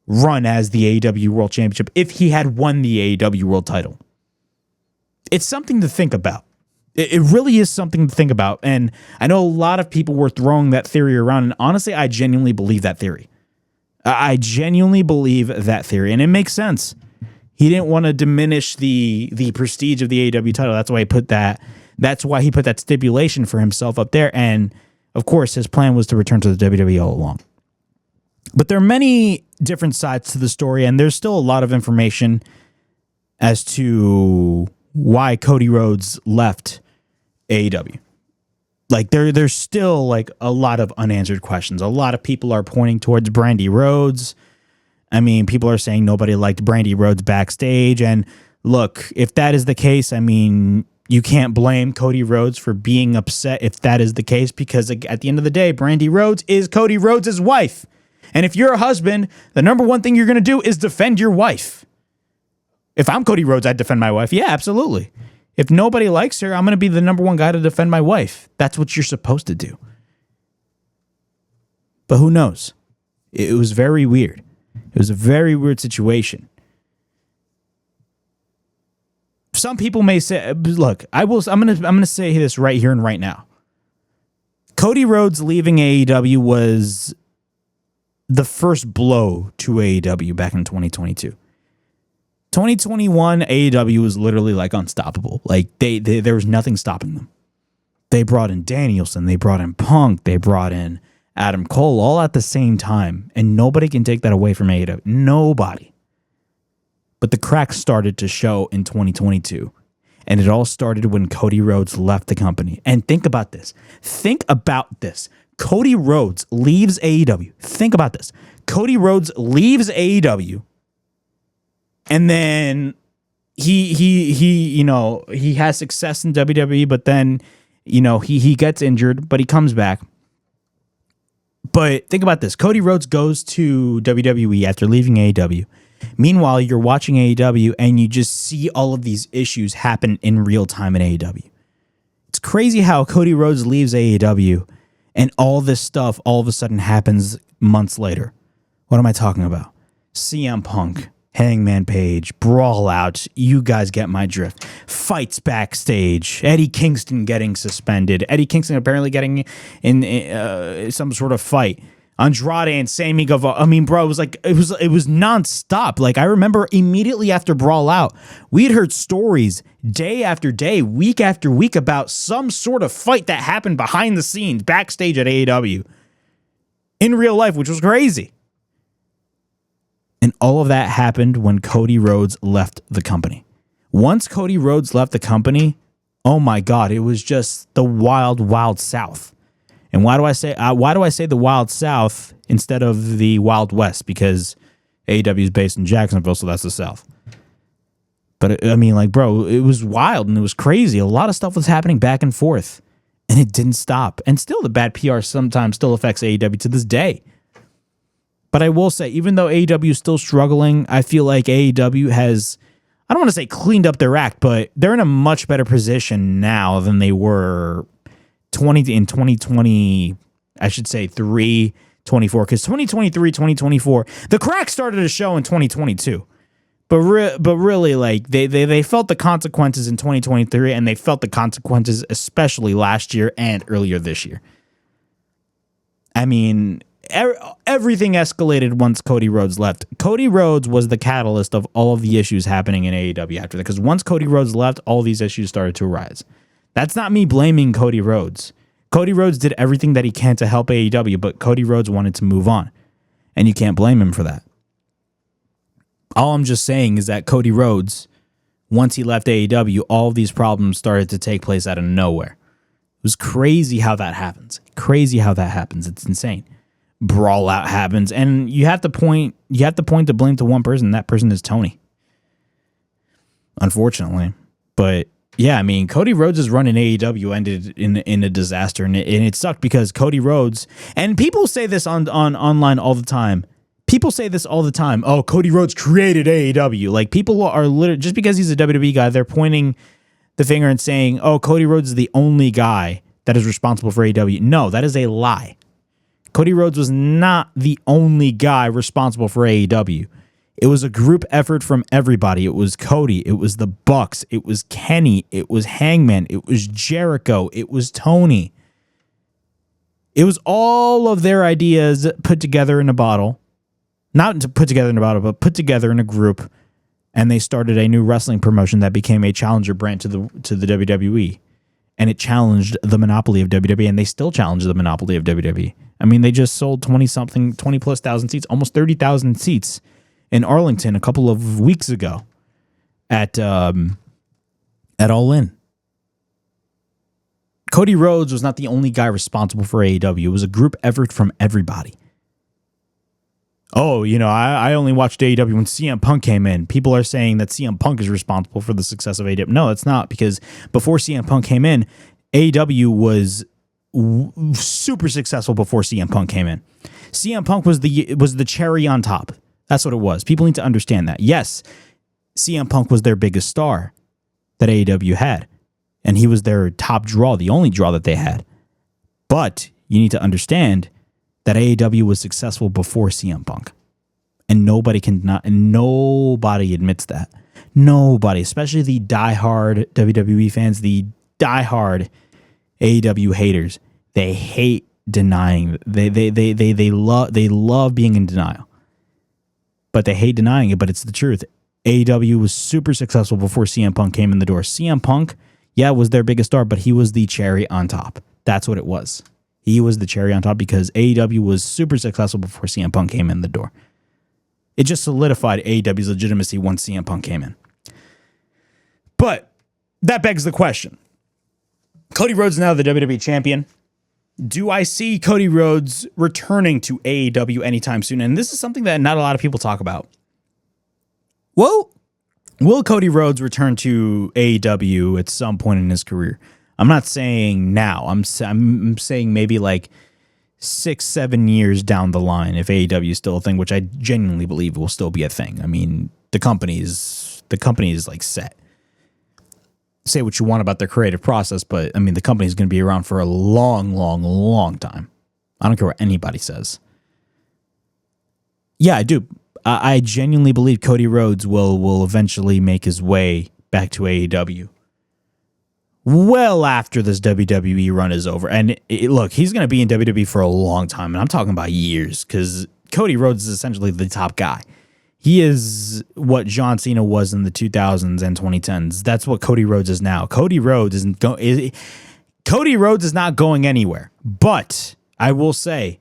run as the AEW World Championship if he had won the AEW World title? It's something to think about. It really is something to think about. And I know a lot of people were throwing that theory around. And honestly, I genuinely believe that theory. And it makes sense. He didn't want to diminish the prestige of the AEW title. That's why he put that. That's why he put that stipulation for himself up there. And of course, his plan was to return to the WWE all along. But there are many different sides to the story, and there's still a lot of information as to why Cody Rhodes left AEW. Like there's still like a lot of unanswered questions. A lot of people are pointing towards Brandy Rhodes. I mean, people are saying nobody liked Brandy Rhodes backstage. And look, if that is the case, I mean, you can't blame Cody Rhodes for being upset if that is the case, because at the end of the day, Brandy Rhodes is Cody Rhodes' wife. And if you're a husband, the number one thing you're going to do is defend your wife. If I'm Cody Rhodes, I'd defend my wife. Yeah, absolutely. If nobody likes her, I'm going to be the number one guy to defend my wife. That's what you're supposed to do. But who knows? It was very weird. It was a very weird situation. Some people may say, look, I'm going to say this right here and right now. Cody Rhodes leaving AEW was the first blow to AEW back in 2022. 2021, AEW was literally like unstoppable. Like there was nothing stopping them. They brought in Danielson, they brought in Punk, they brought in Adam Cole all at the same time, and nobody can take that away from AEW. Nobody. But the cracks started to show in 2022, and it all started when Cody Rhodes left the company. And think about this. Cody Rhodes leaves AEW. Think about this. Cody Rhodes leaves AEW. And then he has success in WWE, but then, he gets injured, but he comes back. But think about this. Cody Rhodes goes to WWE after leaving AEW. Meanwhile, you're watching AEW and you just see all of these issues happen in real time in AEW. It's crazy how Cody Rhodes leaves AEW and all this stuff all of a sudden happens months later. What am I talking about? CM Punk, Hangman Page, Brawl Out, you guys get my drift. Fights backstage, Eddie Kingston getting suspended, Eddie Kingston apparently getting in some sort of fight. Andrade and Sammy Guevara. I mean, bro, it was nonstop. Like, I remember immediately after Brawl Out, we had heard stories day after day, week after week about some sort of fight that happened behind the scenes, backstage at AEW, in real life, which was crazy. And all of that happened when Cody Rhodes left the company. Once Cody Rhodes left the company, oh my God, it was just the wild, wild South. And why do I say the Wild South instead of the Wild West? Because AEW is based in Jacksonville, so that's the South. But I mean, like, bro, it was wild and it was crazy. A lot of stuff was happening back and forth, and it didn't stop. And still, the bad PR sometimes still affects AEW to this day. But I will say, even though AEW is still struggling, I feel like AEW has, I don't want to say cleaned up their act, but they're in a much better position now than they were in 2020, I should say 24, because 2023, 2024, the crack started to show in 2022. But really, like, they felt the consequences in 2023, and they felt the consequences especially last year and earlier this year. I mean, everything escalated once Cody Rhodes left. Cody Rhodes was the catalyst of all of the issues happening in AEW after that, because once Cody Rhodes left, all these issues started to arise. That's not me blaming Cody Rhodes. Cody Rhodes did everything that he can to help AEW, but Cody Rhodes wanted to move on, and you can't blame him for that. All I'm just saying is that Cody Rhodes, once he left AEW, all of these problems started to take place out of nowhere. It was crazy how that happens. It's insane. brawl out happens, and you have to point the blame to one person. That person is Tony, unfortunately. But yeah, I mean, Cody Rhodes' run in AEW ended in a disaster, and it sucked because Cody Rhodes, and people say this on online all the time. People say this all the time. Oh, Cody Rhodes created AEW. Like, people are literally, just because he's a WWE guy, they're pointing the finger and saying, oh, Cody Rhodes is the only guy that is responsible for AEW. No, that is a lie. Cody Rhodes was not the only guy responsible for AEW. It was a group effort from everybody. It was Cody. It was the Bucks. It was Kenny. It was Hangman. It was Jericho. It was Tony. It was all of their ideas put together in a bottle. Not to put together in a bottle, but put together in a group, and they started a new wrestling promotion that became a challenger brand to the WWE, and it challenged the monopoly of WWE, and they still challenge the monopoly of WWE. I mean, they just sold 20 plus thousand seats, almost 30,000 seats in Arlington a couple of weeks ago at All In. Cody Rhodes was not the only guy responsible for AEW. It was a group effort from everybody. Oh, you know, I only watched AEW when CM Punk came in. People are saying that CM Punk is responsible for the success of AEW. No, it's not, because before CM Punk came in, AEW was super successful before CM Punk came in. CM Punk was the cherry on top. That's what it was. People need to understand that. Yes, CM Punk was their biggest star that AEW had, and he was their top draw, the only draw that they had. But you need to understand that AEW was successful before CM Punk. And nobody admits that. Nobody, especially the diehard WWE fans, the diehard AEW haters. They hate denying. They love being in denial. But they hate denying it, but it's the truth. AEW was super successful before CM Punk came in the door. CM Punk, yeah, was their biggest star, but he was the cherry on top. That's what it was. He was the cherry on top because AEW was super successful before CM Punk came in the door. It just solidified AEW's legitimacy once CM Punk came in. But that begs the question. Cody Rhodes is now the WWE champion. Do I see Cody Rhodes returning to AEW anytime soon? And this is something that not a lot of people talk about. Well, will Cody Rhodes return to AEW at some point in his career? I'm not saying now. I'm saying maybe like 6-7 years down the line, if AEW is still a thing, which I genuinely believe will still be a thing. I mean, the company is like set. Say what you want about their creative process, but I mean, the company is going to be around for a long, long, long time. I don't care what anybody says. Yeah, I do. I genuinely believe Cody Rhodes will eventually make his way back to AEW. Well after this WWE run is over. And look, he's going to be in WWE for a long time, and I'm talking about years, because Cody Rhodes is essentially the top guy. He is what John Cena was in the 2000s and 2010s. That's what Cody Rhodes is now. Cody Rhodes is not going anywhere. But I will say,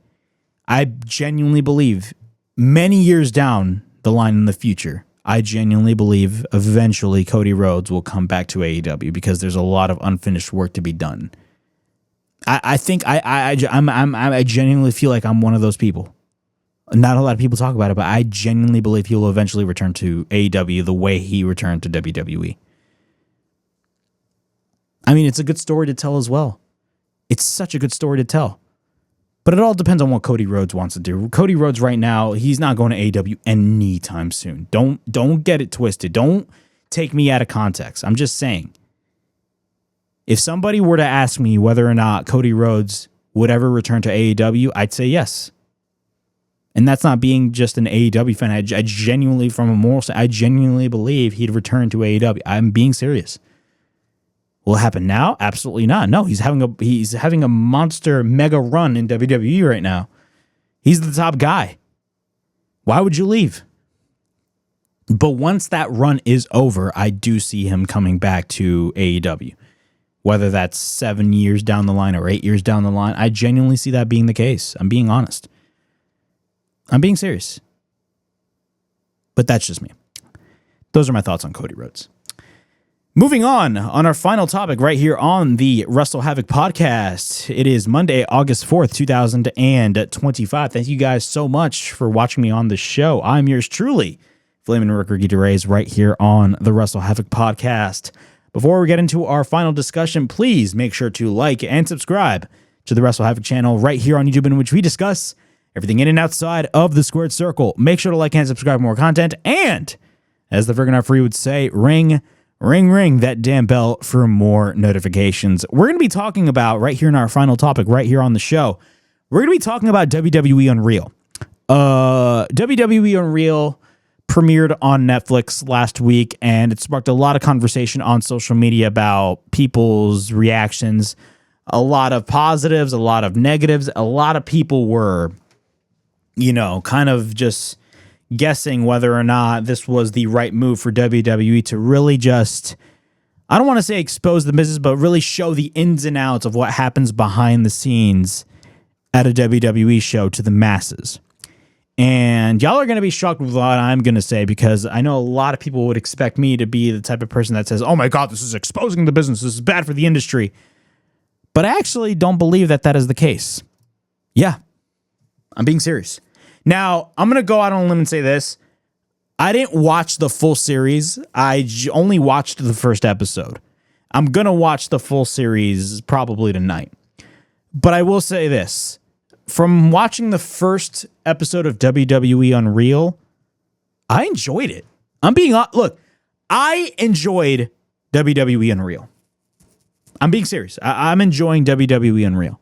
I genuinely believe many years down the line in the future, I genuinely believe eventually Cody Rhodes will come back to AEW because there's a lot of unfinished work to be done. I think I genuinely feel like I'm one of those people. Not a lot of people talk about it, but I genuinely believe he will eventually return to AEW the way he returned to WWE. I mean, it's a good story to tell as well. It's such a good story to tell. But it all depends on what Cody Rhodes wants to do. Cody Rhodes right now, he's not going to AEW anytime soon. Don't get it twisted. Don't take me out of context. I'm just saying. If somebody were to ask me whether or not Cody Rhodes would ever return to AEW, I'd say yes. And that's not being just an AEW fan. I genuinely, from a moral side, I genuinely believe he'd return to AEW. I'm being serious. Will it happen now? Absolutely not. No, he's having a monster mega run in WWE right now. He's the top guy. Why would you leave? But once that run is over, I do see him coming back to AEW. Whether that's 7 years down the line or 8 years down the line, I genuinely see that being the case. I'm being honest. I'm being serious. But that's just me. Those are my thoughts on Cody Rhodes. Moving on our final topic right here on the WrestleHavoc podcast. It is Monday, August 4th, 2025. Thank you guys so much for watching me on the show. I'm yours truly, Flamin' Ricky DeRays, right here on the WrestleHavoc podcast. Before we get into our final discussion, please make sure to like and subscribe to the WrestleHavoc channel right here on YouTube, in which we discuss everything in and outside of the squared circle. Make sure to like and subscribe for more content. And as the friggin' free would say, ring that damn bell for more notifications. We're going to be talking about, right here in our final topic, right here on the show, we're going to be talking about WWE Unreal. WWE Unreal premiered on Netflix last week, and it sparked a lot of conversation on social media about people's reactions. A lot of positives, a lot of negatives. A lot of people were, kind of just guessing whether or not this was the right move for WWE to really just, I don't want to say expose the business, but really show the ins and outs of what happens behind the scenes at a WWE show to the masses. And y'all are going to be shocked with what I'm going to say, because I know a lot of people would expect me to be the type of person that says, oh my God, this is exposing the business. This is bad for the industry. But I actually don't believe that is the case. Yeah, I'm being serious. Now, I'm going to go out on a limb and say this. I didn't watch the full series. I only watched the first episode. I'm going to watch the full series probably tonight. But I will say this. From watching the first episode of WWE Unreal, I enjoyed it. Look, I enjoyed WWE Unreal. I'm being serious. I'm enjoying WWE Unreal.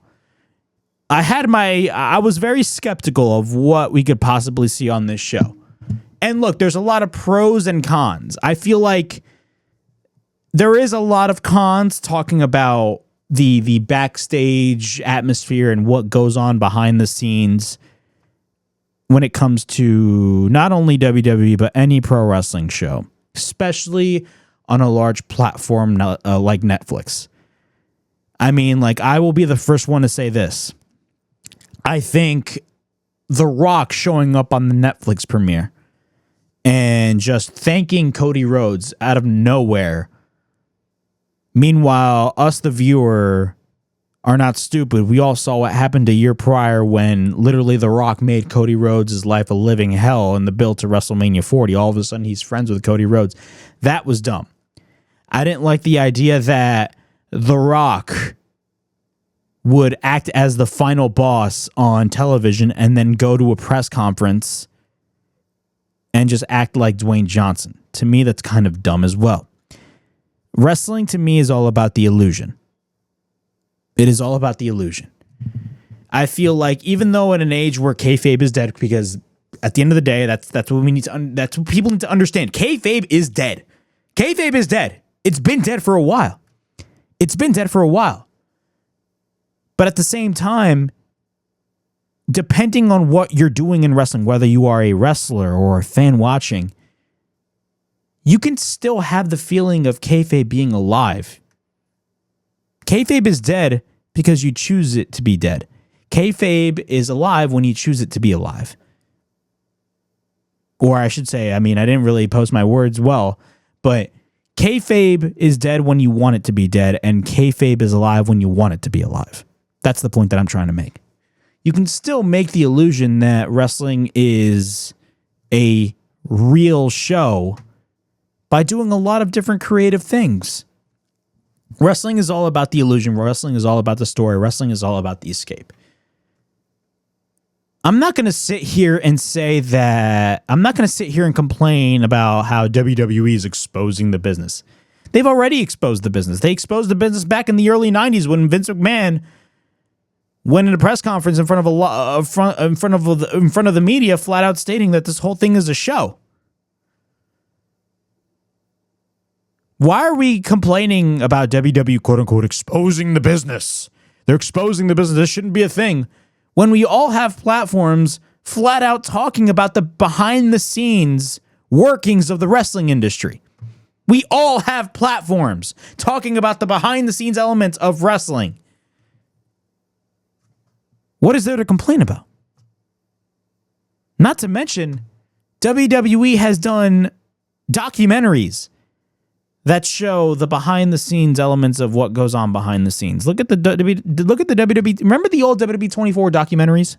I was very skeptical of what we could possibly see on this show. And look, there's a lot of pros and cons. I feel like there is a lot of cons talking about the backstage atmosphere and what goes on behind the scenes when it comes to not only WWE, but any pro wrestling show, especially on a large platform like Netflix. I mean, I will be the first one to say this. I think The Rock showing up on the Netflix premiere and just thanking Cody Rhodes out of nowhere. Meanwhile, us, the viewer, are not stupid. We all saw what happened a year prior when literally The Rock made Cody Rhodes' life a living hell in the build to WrestleMania 40. All of a sudden, he's friends with Cody Rhodes. That was dumb. I didn't like the idea that The Rock would act as the final boss on television and then go to a press conference and just act like Dwayne Johnson. To me, that's kind of dumb as well. Wrestling, to me, is all about the illusion. It is all about the illusion. I feel like even though in an age where kayfabe is dead, because at the end of the day, that's what we need to. That's what people need to understand. Kayfabe is dead. Kayfabe is dead. It's been dead for a while. But at the same time, depending on what you're doing in wrestling, whether you are a wrestler or a fan watching, you can still have the feeling of kayfabe being alive. Kayfabe is dead because you choose it to be dead. Kayfabe is alive when you choose it to be alive. Or I should say, I didn't really post my words well, but kayfabe is dead when you want it to be dead, and kayfabe is alive when you want it to be alive. That's the point that I'm trying to make. You can still make the illusion that wrestling is a real show by doing a lot of different creative things. Wrestling is all about the illusion. Wrestling is all about the story. Wrestling is all about the escape. I'm not going to sit here and say that. I'm not going to sit here and complain about how WWE is exposing the business. They've already exposed the business. They exposed the business back in the early 90s when Vince McMahon went in a press conference in front of the media, flat out stating that this whole thing is a show. Why are we complaining about WWE, quote unquote, exposing the business? They're exposing the business. This shouldn't be a thing. When we all have platforms flat out talking about the behind the scenes workings of the wrestling industry. We all have platforms talking about the behind the scenes elements of wrestling. What is there to complain about? Not to mention, WWE has done documentaries that show the behind the scenes elements of what goes on behind the scenes. Look at the WWE. Remember the old WWE 24 documentaries?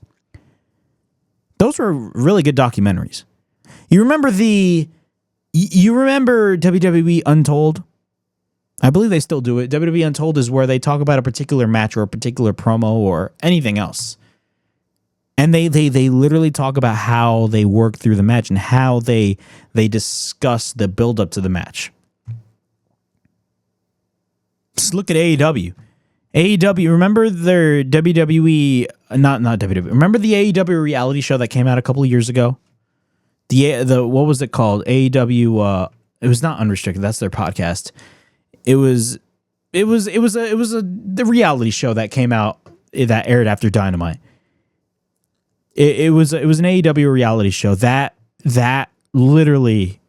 Those were really good documentaries. You remember WWE Untold? I believe they still do it. WWE Untold is where they talk about a particular match or a particular promo or anything else. And they literally talk about how they work through the match and how they discuss the build up to the match. Just look at AEW. AEW, remember their WWE, not WWE. Remember the AEW reality show that came out a couple of years ago? The what was it called? AEW. It was not Unrestricted. That's their podcast. It was the reality show that came out that aired after Dynamite. It was an AEW reality show that literally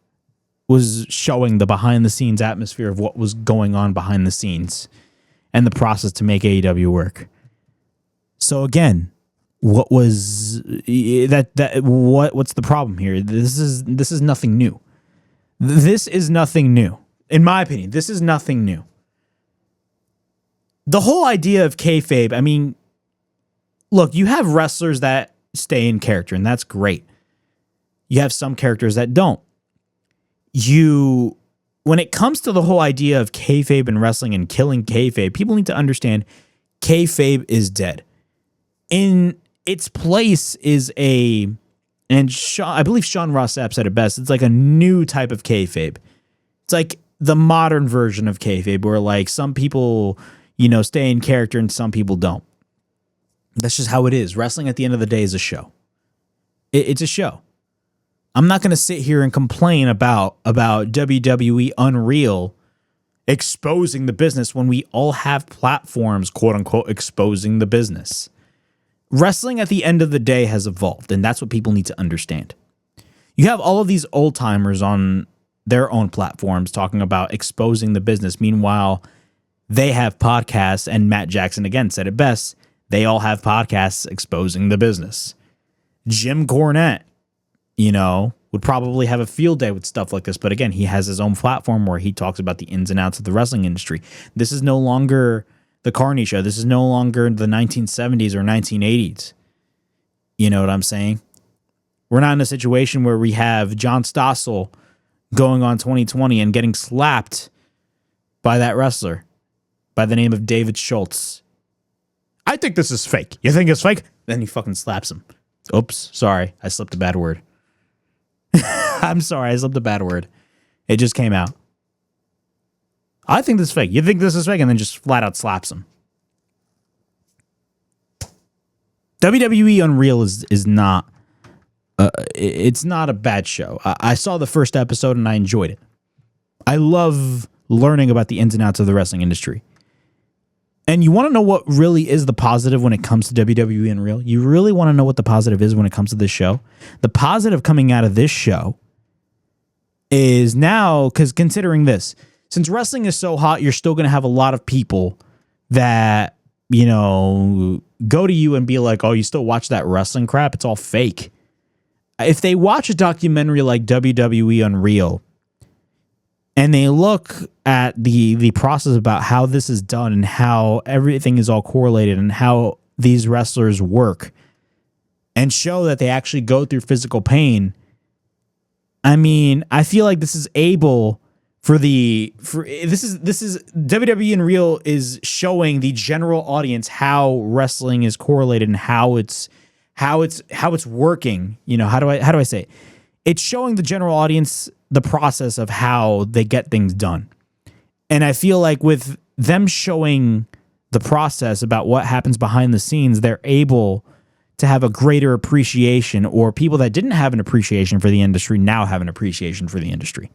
was showing the behind the scenes atmosphere of what was going on behind the scenes and the process to make AEW work. So again, what's the problem here? This is nothing new. This is nothing new. In my opinion, this is nothing new. The whole idea of kayfabe, I mean, look, you have wrestlers that stay in character, and that's great. You have some characters that don't. When it comes to the whole idea of kayfabe in wrestling and killing kayfabe, people need to understand kayfabe is dead. In its place is I believe Sean Ross Sapp said it best. It's like a new type of kayfabe. It's like the modern version of kayfabe, where like some people, stay in character and some people don't. That's just how it is. Wrestling at the end of the day is a show. It's a show. I'm not going to sit here and complain about WWE Unreal exposing the business when we all have platforms, quote unquote, exposing the business. Wrestling at the end of the day has evolved, and that's what people need to understand. You have all of these old timers on their own platforms talking about exposing the business. Meanwhile, they have podcasts, and Matt Jackson again said it best. They all have podcasts exposing the business. Jim Cornette, would probably have a field day with stuff like this. But again, he has his own platform where he talks about the ins and outs of the wrestling industry. This is no longer the Carney Show. This is no longer the 1970s or 1980s. You know what I'm saying? We're not in a situation where we have John Stossel going on 2020 and getting slapped by that wrestler by the name of David Schultz. I think this is fake. You think it's fake? Then he fucking slaps him. Oops, sorry. I slipped a bad word. I'm sorry, I slipped a bad word. It just came out. I think this is fake. You think this is fake, and then just flat out slaps him. WWE Unreal is not. It's not a bad show. I saw the first episode and I enjoyed it. I love learning about the ins and outs of the wrestling industry. And you want to know what really is the positive when it comes to WWE Unreal? You really want to know what the positive is when it comes to this show? The positive coming out of this show is now, because considering this, since wrestling is so hot, you're still going to have a lot of people that, go to you and be like, oh, you still watch that wrestling crap? It's all fake. If they watch a documentary like WWE Unreal and they look at the process about how this is done and how everything is all correlated and how these wrestlers work and show that they actually go through physical pain, I mean, I feel like this is able this is WWE Unreal is showing the general audience how wrestling is correlated and how it's working. How do I say it? It's showing the general audience the process of how they get things done. And I feel like with them showing the process about what happens behind the scenes, they're able to have a greater appreciation, or people that didn't have an appreciation for the industry now have an appreciation for the industry.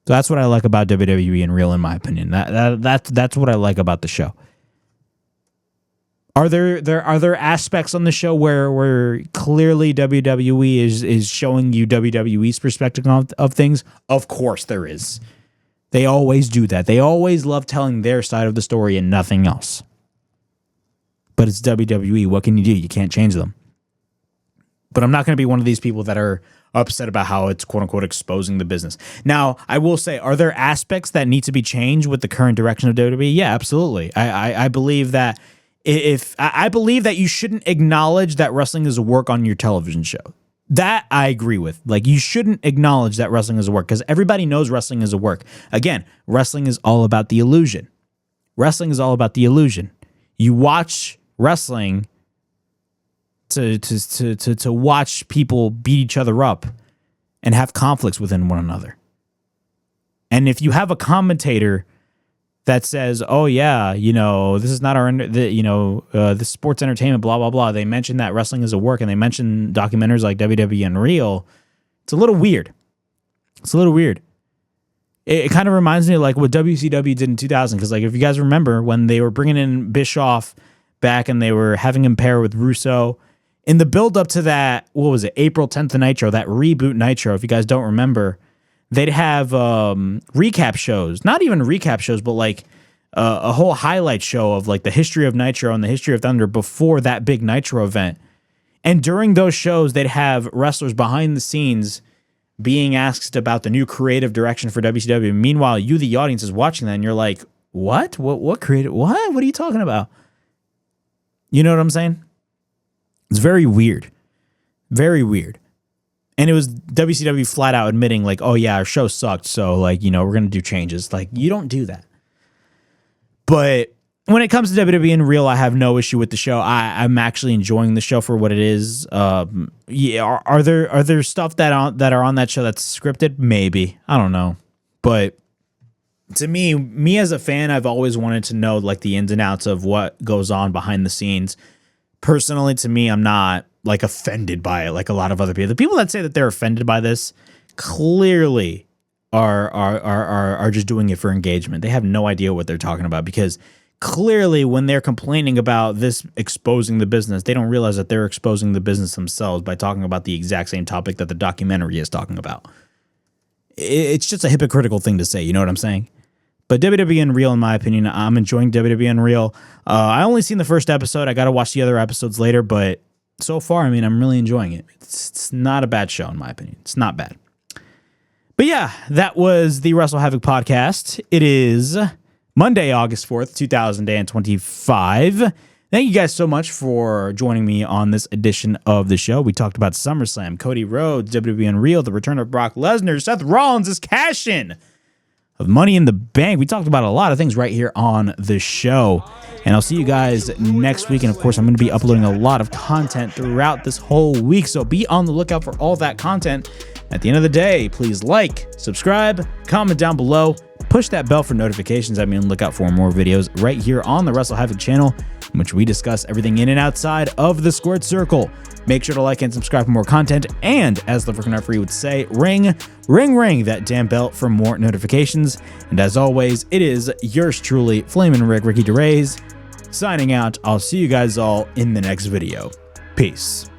So that's what I like about WWE Unreal, in my opinion. That's what I like about the show. Are there aspects on the show where clearly WWE is showing you WWE's perspective of things? Of course there is. They always do that. They always love telling their side of the story and nothing else. But it's WWE. What can you do? You can't change them. But I'm not going to be one of these people that are upset about how it's quote unquote exposing the business. Now, I will say, are there aspects that need to be changed with the current direction of WWE? Yeah, absolutely. I believe that I believe that you shouldn't acknowledge that wrestling is a work on your television show. That I agree with. Like, you shouldn't acknowledge that wrestling is a work because everybody knows wrestling is a work. Again, wrestling is all about the illusion. Wrestling is all about the illusion. You watch wrestling to watch people beat each other up and have conflicts within one another. And if you have a commentator that says, "Oh yeah, this is not this sports entertainment, blah blah blah," they mention that wrestling is a work, and they mention documentaries like WWE Unreal. It's a little weird. It's a little weird. It kind of reminds me of like what WCW did in 2000, because like if you guys remember when they were bringing in Bischoff back and they were having him pair with Russo. In the build-up to that, what was it, April 10th of Nitro, that reboot Nitro, if you guys don't remember, they'd have recap shows. Not even recap shows, but like a whole highlight show of like the history of Nitro and the history of Thunder before that big Nitro event. And during those shows, they'd have wrestlers behind the scenes being asked about the new creative direction for WCW. Meanwhile, you, the audience, is watching that, and you're like, what? What creative? What? What are you talking about? You know what I'm saying? It's very weird. Very weird. And it was WCW flat out admitting like, oh yeah, our show sucked. So like, we're going to do changes. Like, you don't do that. But when it comes to WWE Unreal, I have no issue with the show. I'm actually enjoying the show for what it is. Yeah. Are there stuff that are on that show that's scripted? Maybe. I don't know. But to me as a fan, I've always wanted to know like the ins and outs of what goes on behind the scenes. Personally, to me, I'm not like offended by it like a lot of other people. The people that say that they're offended by this clearly are just doing it for engagement. They have no idea what they're talking about, because clearly when they're complaining about this exposing the business, they don't realize that they're exposing the business themselves by talking about the exact same topic that the documentary is talking about. It's just a hypocritical thing to say. You know what I'm saying? But WWE Unreal, in my opinion, I'm enjoying WWE Unreal. I only seen the first episode. I got to watch the other episodes later. But so far, I mean, I'm really enjoying it. It's not a bad show, in my opinion. It's not bad. But yeah, that was the WrestleHavoc podcast. It is Monday, August 4th, 2025. Thank you guys so much for joining me on this edition of the show. We talked about SummerSlam, Cody Rhodes, WWE Unreal, the return of Brock Lesnar, Seth Rollins' cash-in of Money in the Bank. We talked about a lot of things right here on the show. And I'll see you guys next week. And of course, I'm going to be uploading a lot of content throughout this whole week. So be on the lookout for all that content. At the end of the day, please like, subscribe, comment down below, push that bell for notifications. That means look out for more videos right here on the WrestleHavoc channel, in which we discuss everything in and outside of the squared circle. Make sure to like and subscribe for more content. And as the freaking referee would say, ring, ring, ring that damn bell for more notifications. And as always, it is yours truly, Flamin' Ricky DeRays, signing out. I'll see you guys all in the next video. Peace.